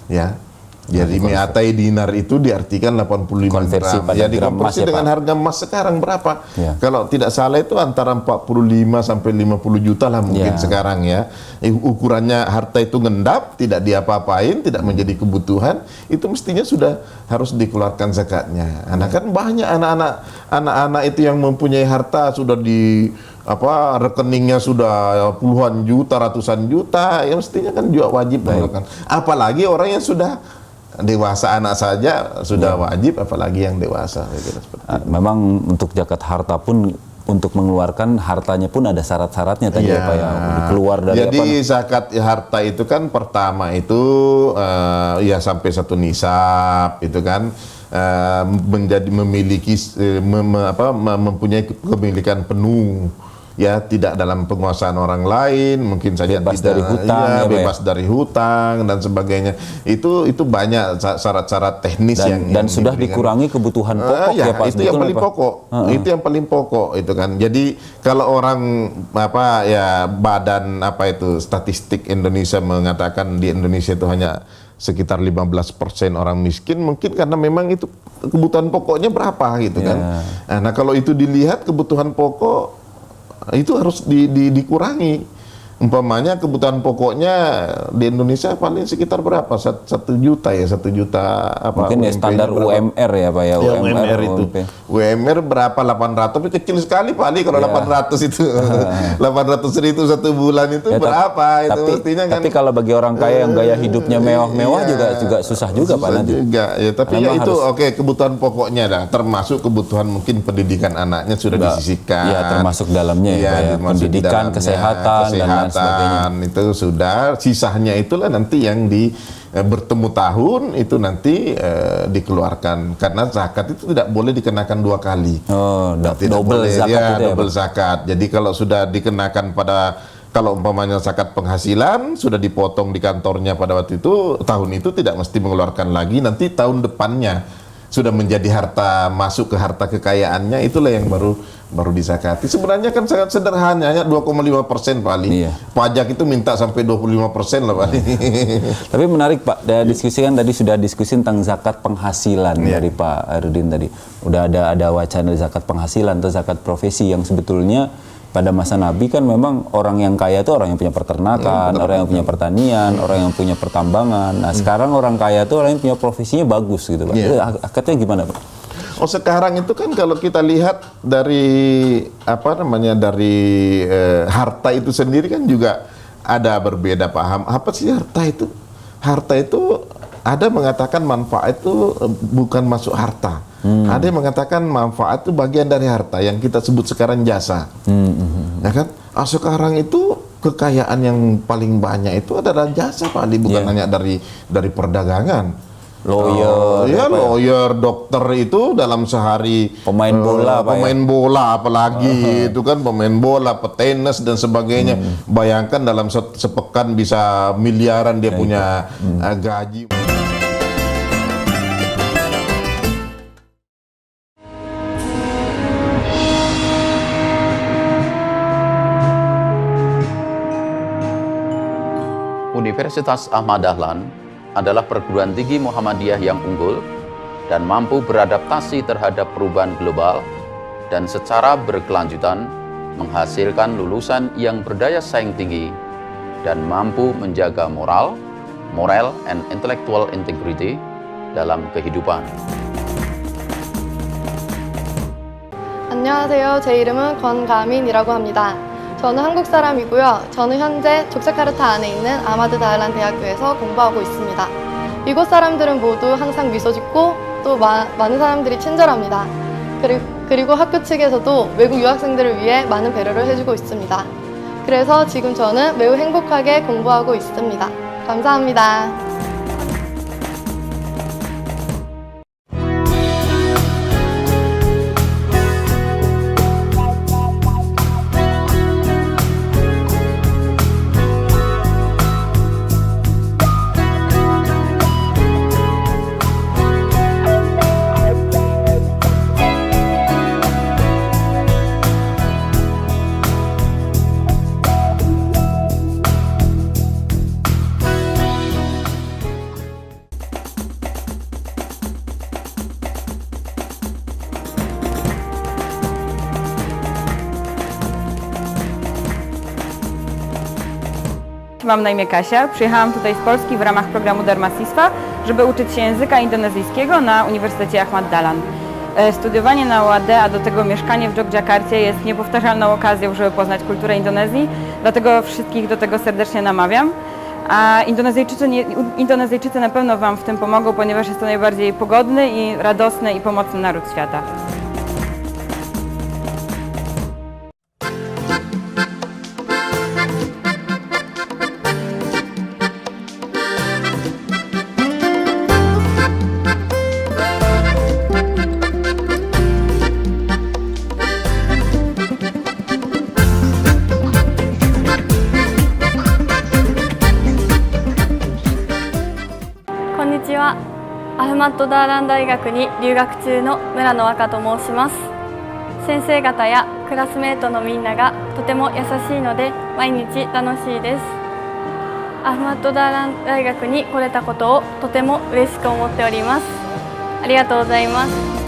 ya. Jadi mi'atai dinar itu diartikan 85 konversi gram. pada Ya gram emas dikonversi ya, dengan Pak? harga emas sekarang berapa? Ya. Kalau tidak salah itu antara 45 sampai 50 juta lah mungkin Ya. sekarang ya. Ukurannya harta itu ngendap, tidak diapa-apain, tidak menjadi kebutuhan, itu mestinya sudah harus dikeluarkan zakatnya. Nah, kan banyak anak-anak itu yang mempunyai harta sudah di rekeningnya sudah puluhan juta, ratusan juta, ya mestinya kan juga wajib mengeluarkan. Apalagi orang yang sudah dewasa, anak saja sudah wajib, apalagi yang dewasa. Memang untuk zakat harta pun untuk mengeluarkan hartanya pun ada syarat-syaratnya tadi ya Pak ya, keluar dari jadi zakat harta itu kan pertama itu ya sampai 1 nisab itu kan, memiliki mempunyai kepemilikan penuh, ya, tidak dalam penguasaan orang lain, mungkin saja bebas tidak, dari hutang, ya, ya, bebas dari hutang dan sebagainya. Itu banyak syarat-syarat teknis dan sudah dikurangi kebutuhan pokok ya Pak. Itu yang paling pokok. Itu yang paling pokok itu kan. Jadi kalau orang badan statistik Indonesia mengatakan di Indonesia itu hanya sekitar 15% orang miskin, mungkin karena memang itu kebutuhan pokoknya berapa gitu kan. Nah, kalau itu dilihat kebutuhan pokok itu harus dikurangi. Umpamanya kebutuhan pokoknya di Indonesia paling sekitar berapa? 1 juta ya, 1 juta mungkin ya standar UMR ya Pak ya, UMR itu. UMR berapa? 800, tapi kecil sekali Pak Ali kalau 800 itu. 800.000 1 bulan itu berapa? Itu mestinya kan. Tapi kalau bagi orang kaya yang gaya hidupnya mewah-mewah juga susah juga Pak nanti. Juga, ya, tapi ya itu kebutuhan pokoknya dah, termasuk kebutuhan mungkin pendidikan anaknya sudah disisihkan. Ya, termasuk dalamnya ya, pendidikan, kesehatan dan sebagainya. Itu sudah, sisanya itulah nanti yang bertemu tahun itu nanti dikeluarkan, karena zakat itu tidak boleh dikenakan 2 kali. Double zakat double zakat. Jadi kalau sudah dikenakan kalau umpamanya zakat penghasilan sudah dipotong di kantornya pada waktu itu, tahun itu tidak mesti mengeluarkan lagi, nanti tahun depannya sudah menjadi harta, masuk ke harta kekayaannya, itulah yang baru disakati. Sebenarnya kan sangat sederhana, hanya 2,5% Pak Ali. Iya. Pajak itu minta sampai 25% lah Pak Ali. Tapi menarik Pak, diskusikan tadi sudah diskusi tentang zakat penghasilan dari Pak Arudin tadi. Udah ada wacana zakat penghasilan atau zakat profesi yang sebetulnya pada masa Nabi kan memang orang yang kaya itu orang yang punya peternakan, orang yang punya pertanian, orang yang punya pertambangan. Nah, sekarang orang kaya itu orang yang punya profesinya bagus gitu Pak. Akadnya gimana Pak? Sekarang itu kan kalau kita lihat dari dari harta itu sendiri kan juga ada berbeda paham. Apa sih harta itu? Harta itu ada mengatakan manfaat itu bukan masuk harta. Ada yang mengatakan manfaat itu bagian dari harta yang kita sebut sekarang jasa. Ya kan? Sekarang itu kekayaan yang paling banyak itu adalah jasa, Pak Ali, bukan hanya dari perdagangan. Lawyer, dokter itu dalam sehari pemain bola, bola apalagi itu kan pemain bola, petenis dan sebagainya. Bayangkan dalam sepekan bisa miliaran dia punya gaji. Universitas Ahmad Dahlan adalah perguruan tinggi Muhammadiyah yang unggul dan mampu beradaptasi terhadap perubahan global dan secara berkelanjutan menghasilkan lulusan yang berdaya saing tinggi dan mampu menjaga moral and intellectual integrity dalam kehidupan. 안녕하세요. 제 이름은 권가민이라고 합니다. 저는 한국 사람이고요. 저는 현재 족자카르타 안에 있는 아마드 다알란 대학교에서 공부하고 있습니다. 이곳 사람들은 모두 항상 미소 짓고 또 많은 사람들이 친절합니다. 그리고 학교 측에서도 외국 유학생들을 위해 많은 배려를 해주고 있습니다. 그래서 지금 저는 매우 행복하게 공부하고 있습니다. 감사합니다. Mam na imię Kasia. Przyjechałam tutaj z Polski w ramach programu Darmasisfa, żeby uczyć się języka indonezyjskiego na Uniwersytecie Ahmad Dahlan. Studiowanie na UAD, a do tego mieszkanie w Dżokjakarcie jest niepowtarzalną okazją, żeby poznać kulturę Indonezji, dlatego wszystkich do tego serdecznie namawiam. A Indonezyjczycy na pewno Wam w tym pomogą, ponieważ jest to najbardziej pogodny i radosny i pomocny naród świata.アフマッドダーラン大学に留学中の村野若と申します。先生方やクラスメートのみんながとても優しいので毎日楽しいです。アフマッドダーラン大学に来れたことをとても嬉しく思っております。ありがとうございます。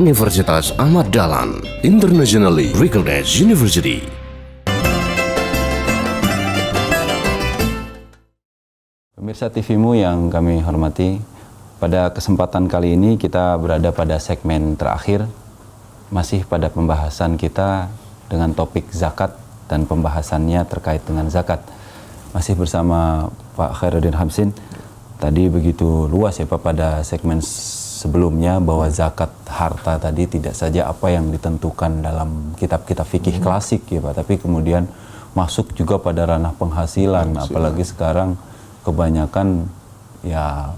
Universitas Ahmad Dahlan, internationally recognized university. Pemirsa TVMU yang kami hormati, pada kesempatan kali ini kita berada pada segmen terakhir, masih pada pembahasan kita dengan topik zakat dan pembahasannya terkait dengan zakat. Masih bersama Pak Khairuddin Hamsin. Tadi begitu luas ya Pak pada segmen sebelumnya bahwa zakat harta tadi tidak saja apa yang ditentukan dalam kitab-kitab fikih klasik ya Pak, tapi kemudian masuk juga pada ranah penghasilan. Apalagi sekarang kebanyakan ya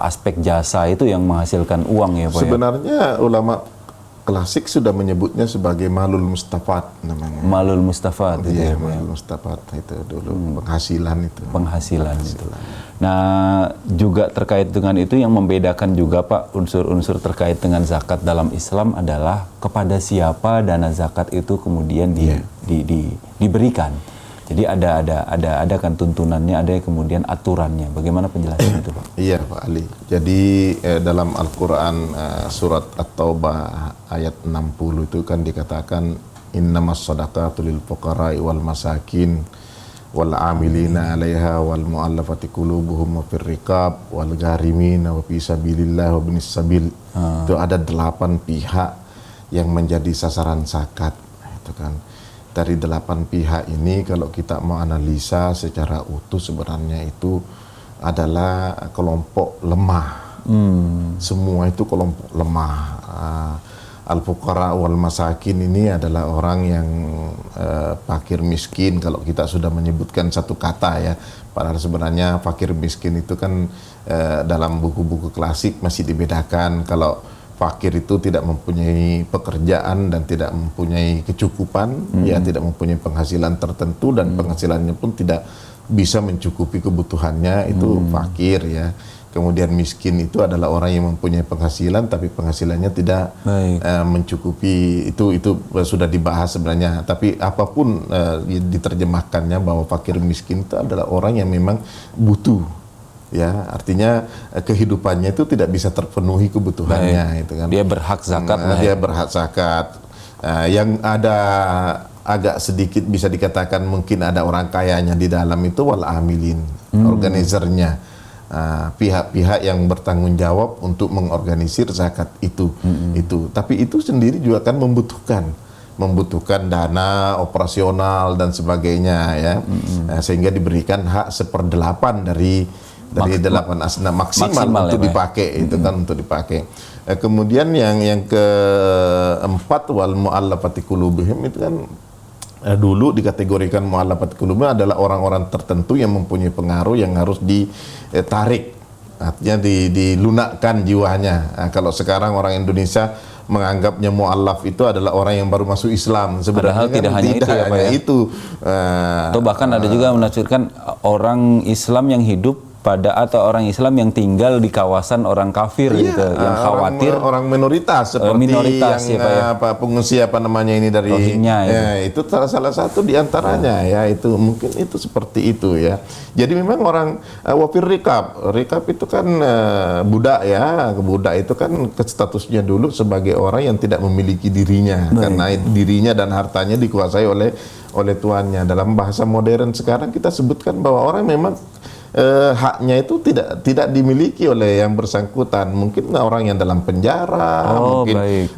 aspek jasa itu yang menghasilkan uang ya Pak. Sebenarnya ulama klasik sudah menyebutnya sebagai malul mustafad namanya. Malul mustafad itu Iya, ya Pak. malul mustafad itu dulu penghasilan itu. Penghasilan itu. Nah, juga terkait dengan itu yang membedakan juga Pak unsur-unsur terkait dengan zakat dalam Islam adalah kepada siapa dana zakat itu kemudian diberikan. Jadi ada kan tuntunannya, ada kemudian aturannya. Bagaimana penjelasan itu Pak? Iya Pak Ali. Jadi dalam Al-Quran surat At-Taubah ayat 60 itu kan dikatakan innamas shadaqatu lil fuqara'i wal masakin wal amilina 'alaiha wal mu'allafati qulubuhum wa fir riqab wal gharimina wa fi sabilillah wa binis sabil. Itu ada 8 pihak yang menjadi sasaran zakat. Itu kan. Dari 8 pihak ini kalau kita mau analisa secara utuh sebenarnya itu adalah kelompok lemah. Semua itu kelompok lemah. Al-fuqara wal masakin ini adalah orang yang fakir miskin kalau kita sudah menyebutkan satu kata ya. Padahal sebenarnya fakir miskin itu kan dalam buku-buku klasik masih dibedakan. Kalau fakir itu tidak mempunyai pekerjaan dan tidak mempunyai kecukupan, ya tidak mempunyai penghasilan tertentu dan penghasilannya pun tidak bisa mencukupi kebutuhannya, itu fakir ya. Kemudian miskin itu adalah orang yang mempunyai penghasilan tapi penghasilannya tidak mencukupi. Itu sudah dibahas sebenarnya. Tapi apapun diterjemahkannya bahwa fakir miskin itu adalah orang yang memang butuh. Ya, artinya kehidupannya itu tidak bisa terpenuhi kebutuhannya, itu kan. Dia berhak zakat. Dia berhak zakat. Yang ada agak sedikit bisa dikatakan mungkin ada orang kayanya di dalam itu wal amilin, organizernya, pihak-pihak yang bertanggung jawab untuk mengorganisir zakat itu. Tapi itu sendiri juga kan membutuhkan dana operasional dan sebagainya ya, sehingga diberikan hak 1/8 dari 8 asnaf maksimal untuk dipakai itu kan, untuk dipakai. Kemudian yang keempat wal mu'allafati qulubuhum itu kan dulu dikategorikan mu'allafati qulubuhum adalah orang-orang tertentu yang mempunyai pengaruh yang harus ditarik, artinya dilunakkan jiwanya. Kalau sekarang orang Indonesia menganggapnya mu'allaf itu adalah orang yang baru masuk Islam. Sebenarnya kan tidak hanya itu ya Pak ya. Atau bahkan ada juga menafsirkan orang Islam yang hidup atau orang Islam yang tinggal di kawasan orang kafir gitu, yang khawatir orang minoritas seperti minoritas, yang ya, pengungsi ini dari Rohingya itu salah satu diantaranya ya, itu mungkin itu seperti itu ya. Jadi memang orang wafir rikab itu kan budak ya, budak itu kan statusnya dulu sebagai orang yang tidak memiliki dirinya. Karena dirinya dan hartanya dikuasai oleh tuannya. Dalam bahasa modern sekarang kita sebutkan bahwa orang memang haknya itu tidak dimiliki oleh yang bersangkutan. Mungkin orang yang dalam penjara, mungkin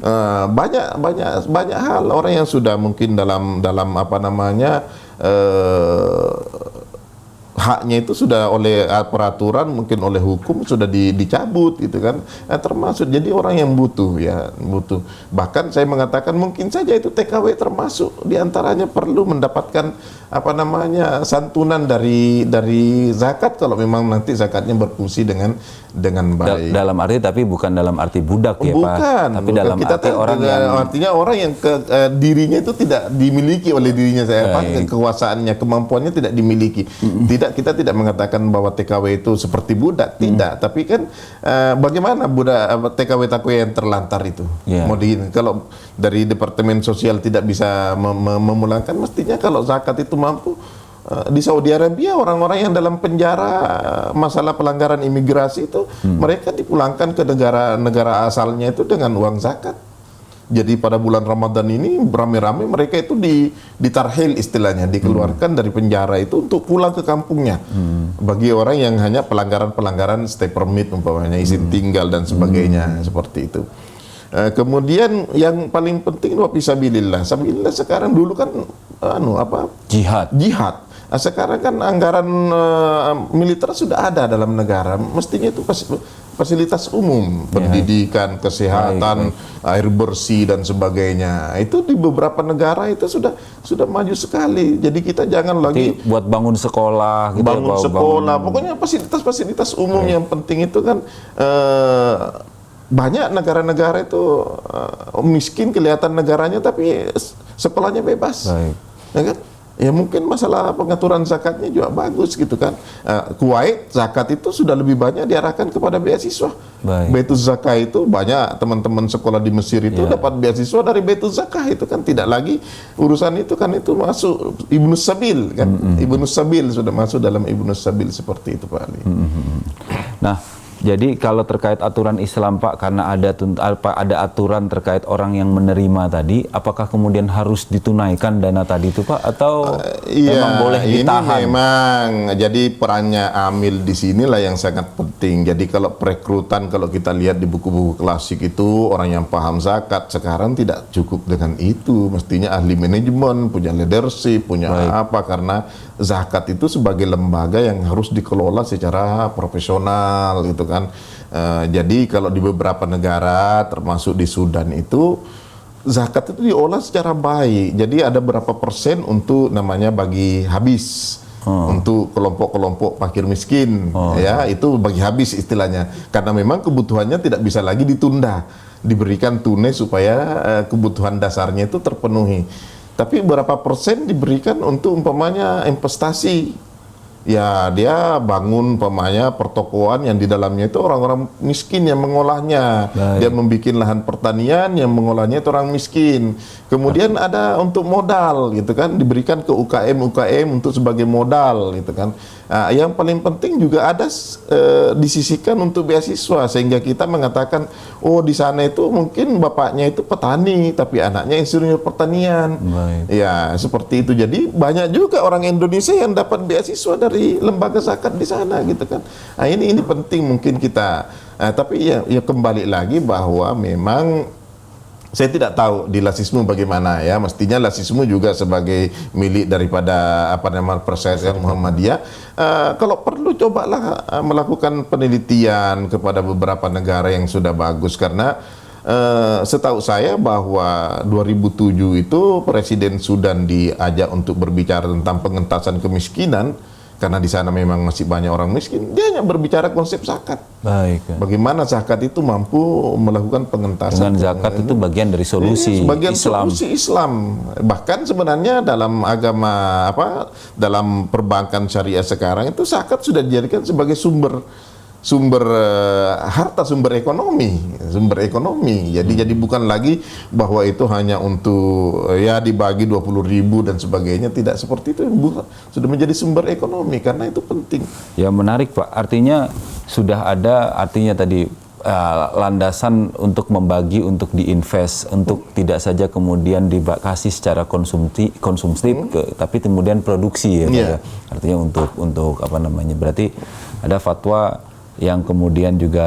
banyak hal, orang yang sudah mungkin dalam haknya itu sudah oleh peraturan, mungkin oleh hukum sudah dicabut gitu kan. Termasuk jadi orang yang butuh. Bahkan saya mengatakan mungkin saja itu TKW termasuk diantaranya perlu mendapatkan santunan dari zakat kalau memang nanti zakatnya berfungsi dengan baik. Dalam arti, tapi bukan dalam arti budak ya Pak. Tapi dalam arti orang yang artinya orang yang dirinya itu tidak dimiliki oleh dirinya, kekuasaannya, kemampuannya tidak dimiliki. Kita tidak mengatakan bahwa TKW itu seperti budak, tidak. Tapi kan bagaimana budak TKW yang terlantar itu? Kalau dari Departemen Sosial tidak bisa memulangkan, mestinya kalau zakat itu mampu. Di Saudi Arabia orang-orang yang dalam penjara masalah pelanggaran imigrasi itu mereka dipulangkan ke negara asalnya itu dengan uang zakat. Jadi pada bulan Ramadan ini rame-rame mereka itu ditarhil istilahnya, dikeluarkan dari penjara itu untuk pulang ke kampungnya. Bagi orang yang hanya pelanggaran stay permit umpamanya, izin tinggal dan sebagainya, seperti itu. Kemudian yang paling penting fisabilillah. Sabilillah sekarang dulu kan jihad. Nah, sekarang kan anggaran militer sudah ada dalam negara, mestinya itu fasilitas umum, pendidikan, kesehatan, air bersih dan sebagainya. Itu di beberapa negara itu sudah maju sekali. Jadi kita jangan lagi buat bangun sekolah, gitu bangun sekolah, pokoknya fasilitas umum yang penting itu kan. Banyak negara-negara itu miskin kelihatan negaranya, tapi sekolahnya bebas. Ya kan? Ya mungkin masalah pengaturan zakatnya juga bagus gitu kan. Kuwait zakat itu sudah lebih banyak diarahkan kepada beasiswa. Baituz Zakah itu banyak teman-teman sekolah di Mesir itu dapat beasiswa dari Baituz Zakah itu kan, tidak lagi urusan itu kan, itu masuk Ibnus Sabil kan. Ibnus Sabil sudah masuk dalam Ibnus Sabil seperti itu Pak Ali. Nah, jadi kalau terkait aturan Islam Pak, karena ada aturan terkait orang yang menerima tadi, apakah kemudian harus ditunaikan dana tadi itu Pak, atau memang boleh ditahan? Ini memang, jadi perannya amil di sinilah yang sangat penting. Jadi kalau perekrutan, kalau kita lihat di buku-buku klasik itu, orang yang paham zakat sekarang tidak cukup dengan itu, mestinya ahli manajemen, punya leadership, punya apa, karena zakat itu sebagai lembaga yang harus dikelola secara profesional gitu kan. Jadi kalau di beberapa negara termasuk di Sudan itu zakat itu diolah secara baik. Jadi ada berapa persen untuk namanya bagi habis untuk kelompok-kelompok fakir miskin, ya itu bagi habis istilahnya. Karena memang kebutuhannya tidak bisa lagi ditunda, diberikan tunai supaya kebutuhan dasarnya itu terpenuhi. Tapi berapa persen diberikan untuk umpamanya investasi. Ya dia bangun umpamanya pertokoan yang di dalamnya itu orang-orang miskin yang mengolahnya. Dia membuat lahan pertanian yang mengolahnya itu orang miskin. Kemudian ada untuk modal gitu kan, diberikan ke UKM untuk sebagai modal gitu kan. Yang paling penting juga ada disisihkan untuk beasiswa, sehingga kita mengatakan oh di sana itu mungkin bapaknya itu petani tapi anaknya insinyur pertanian. Ya seperti itu. Jadi banyak juga orang Indonesia yang dapat beasiswa dari lembaga zakat di sana gitu kan. Nah, ini penting mungkin kita. Tapi ya kembali lagi bahwa memang saya tidak tahu di Lasismu bagaimana ya. Mestinya Lasismu juga sebagai milik daripada Persatuan Muhammadiyah. Kalau perlu cobalah melakukan penelitian kepada beberapa negara yang sudah bagus, karena setahu saya bahwa 2007 itu Presiden Sudan diajak untuk berbicara tentang pengentasan kemiskinan. Karena di sana memang masih banyak orang miskin, dia hanya berbicara konsep zakat. Bagaimana zakat itu mampu melakukan pengentasan. Dengan zakat itu bagian dari solusi Islam. Solusi Islam. Bahkan sebenarnya dalam agama dalam perbankan syariah sekarang itu zakat sudah dijadikan sebagai sumber harta, sumber ekonomi. Jadi bukan lagi bahwa itu hanya untuk ya dibagi 20.000 dan sebagainya, tidak seperti itu. Sudah menjadi sumber ekonomi karena itu penting. Ya menarik Pak, artinya sudah ada tadi landasan untuk membagi, untuk diinvest, untuk tidak saja kemudian dikasih secara konsumtif, tapi kemudian produksi ya, ya. Artinya untuk berarti ada fatwa yang kemudian juga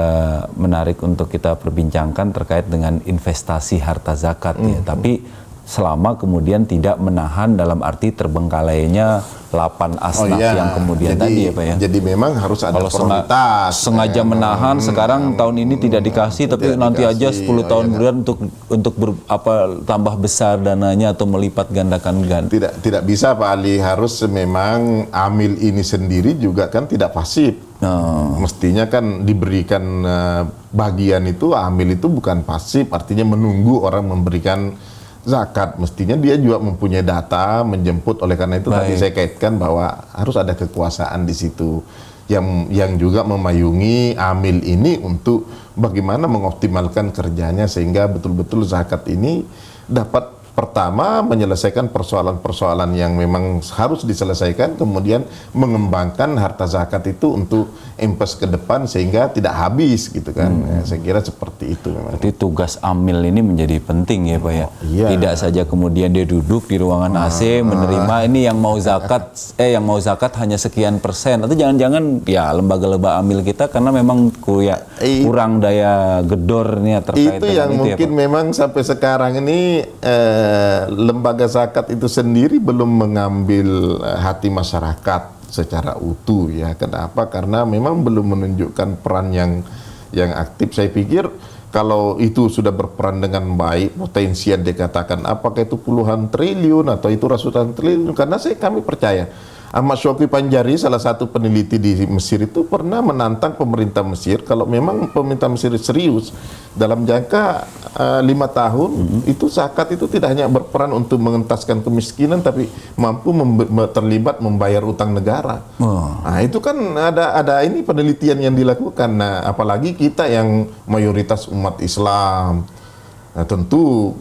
menarik untuk kita perbincangkan terkait dengan investasi harta zakat ya. Tapi selama kemudian tidak menahan dalam arti terbengkalainya 8 asnaf yang kemudian tadi ya Pak ya. Jadi memang harus ada prioritas. Sengaja menahan sekarang tahun ini tidak dikasih, tapi nanti aja 10 tahun kemudian untuk tambah besar dananya atau melipat gandakan Tidak bisa Pak Ali, harus memang amil ini sendiri juga kan tidak pasif. Mestinya kan diberikan bagian itu, amil itu bukan pasif, artinya menunggu orang memberikan zakat. Mestinya dia juga mempunyai data, menjemput. Oleh karena itu tadi saya kaitkan bahwa harus ada kekuasaan di situ yang juga memayungi amil ini untuk bagaimana mengoptimalkan kerjanya sehingga betul-betul zakat ini dapat pertama menyelesaikan persoalan-persoalan yang memang harus diselesaikan, kemudian mengembangkan harta zakat itu untuk invest ke depan sehingga tidak habis gitu kan. Saya kira seperti itu memang. Jadi tugas amil ini menjadi penting ya Pak ya. Tidak saja kemudian dia duduk di ruangan AC menerima ini yang mau zakat hanya sekian persen, atau jangan-jangan ya lembaga-lembaga amil kita karena memang kurang daya gedornya terkait itu yang dengan mungkin ya, memang sampai sekarang ini lembaga zakat itu sendiri belum mengambil hati masyarakat secara utuh ya. Kenapa? Karena memang belum menunjukkan peran yang aktif. Saya pikir kalau itu sudah berperan dengan baik, potensi yang dikatakan apakah itu puluhan triliun atau itu ratusan triliun, karena kami percaya Ahmad Syauqi Panjari, salah satu peneliti di Mesir itu pernah menantang pemerintah Mesir kalau memang pemerintah Mesir serius dalam jangka 5 tahun itu zakat itu tidak hanya berperan untuk mengentaskan kemiskinan tapi mampu terlibat membayar utang negara. Nah itu kan ada ini penelitian yang dilakukan. Nah apalagi kita yang mayoritas umat Islam, nah, tentu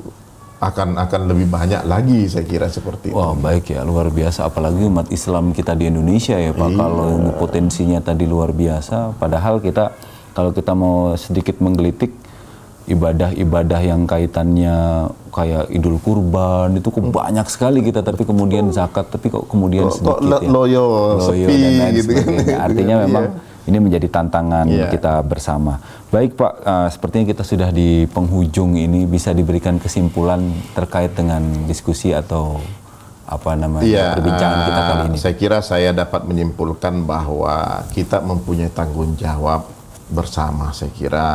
akan lebih banyak lagi, saya kira seperti itu. Wah, baik ya, luar biasa. Apalagi umat Islam kita di Indonesia ya Pak. Kalau potensinya tadi luar biasa, padahal kalau kita mau sedikit menggelitik ibadah-ibadah yang kaitannya kayak Idul Kurban itu banyak sekali kita, tapi kemudian zakat tapi kok kemudian sedikit ya. Loyo, sepi dan lain gitu kan. sebagainya. Artinya memang ini menjadi tantangan kita bersama. Baik Pak, sepertinya kita sudah di penghujung ini, bisa diberikan kesimpulan terkait dengan diskusi atau perbincangan kita kali ini. Saya kira saya dapat menyimpulkan bahwa kita mempunyai tanggung jawab bersama, saya kira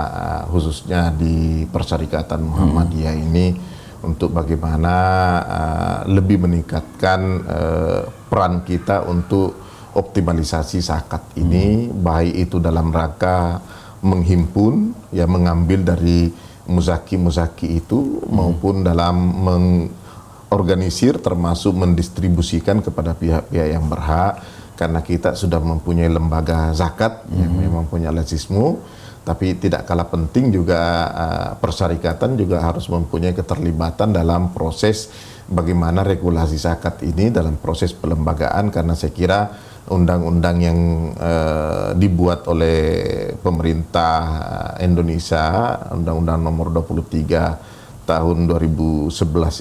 khususnya di Persyarikatan Muhammadiyah ini untuk bagaimana lebih meningkatkan peran kita untuk optimalisasi zakat ini, baik itu dalam rangka menghimpun, ya mengambil dari muzaki-muzaki itu, maupun dalam mengorganisir termasuk mendistribusikan kepada pihak-pihak yang berhak, karena kita sudah mempunyai lembaga zakat yang memang punya lesismu, tapi tidak kalah penting juga persyarikatan juga harus mempunyai keterlibatan dalam proses bagaimana regulasi zakat ini dalam proses pelembagaan, karena saya kira undang-undang yang dibuat oleh pemerintah Indonesia, Undang-Undang Nomor 23 tahun 2011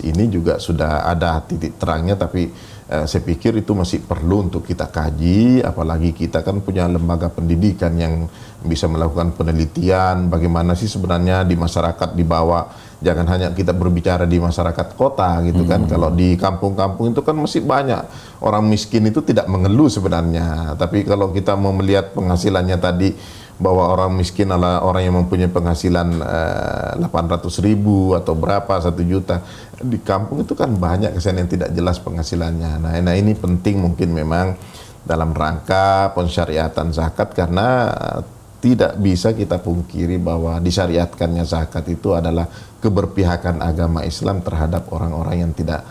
ini juga sudah ada titik terangnya, tapi saya pikir itu masih perlu untuk kita kaji, apalagi kita kan punya lembaga pendidikan yang bisa melakukan penelitian bagaimana sih sebenarnya di masyarakat di bawah. Jangan hanya kita berbicara di masyarakat kota gitu kan. Kalau di kampung-kampung itu kan masih banyak orang miskin itu tidak mengeluh sebenarnya. Tapi kalau kita mau melihat penghasilannya tadi, bahwa orang miskin adalah orang yang mempunyai penghasilan 800.000 atau berapa 1 juta, di kampung itu kan banyak kesan yang tidak jelas penghasilannya. Nah ini penting mungkin memang dalam rangka pensyariatan zakat, karena tidak bisa kita pungkiri bahwa disyariatkannya zakat itu adalah keberpihakan agama Islam terhadap orang-orang yang tidak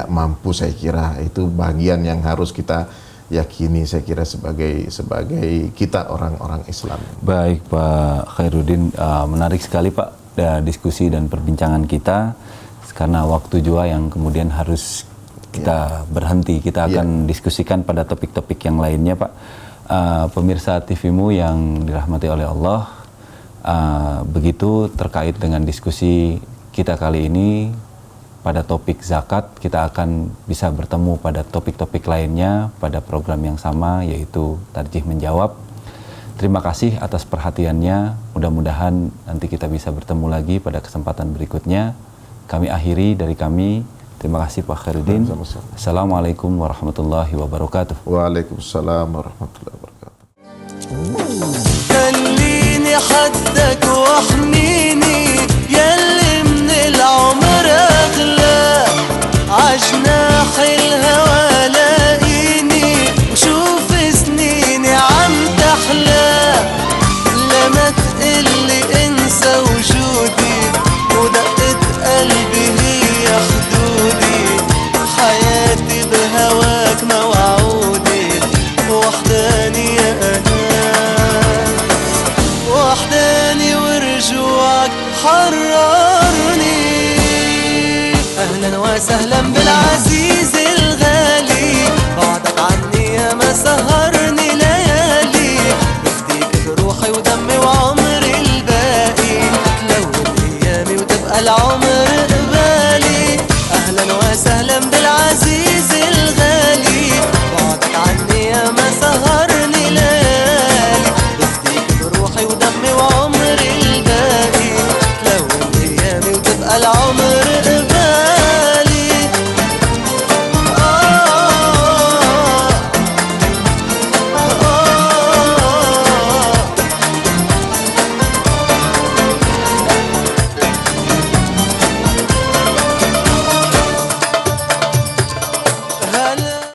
mampu. Saya kira itu bagian yang harus kita yakini, saya kira sebagai kita orang-orang Islam. Baik Pak Khairuddin, menarik sekali Pak diskusi dan perbincangan kita, karena waktu juga yang kemudian harus kita berhenti. Kita akan diskusikan pada topik-topik yang lainnya Pak. Pemirsa TV-mu yang dirahmati oleh Allah, begitu terkait dengan diskusi kita kali ini pada topik zakat. Kita akan bisa bertemu pada topik-topik lainnya pada program yang sama, yaitu Tarjih Menjawab. Terima kasih atas perhatiannya. Mudah-mudahan nanti kita bisa bertemu lagi pada kesempatan berikutnya. Kami akhiri dari kami. Terima kasih Pak Khairuddin. Assalamualaikum warahmatullahi wabarakatuh. Waalaikumsalam warahmatullahi wabarakatuh. خليني حدك واحميني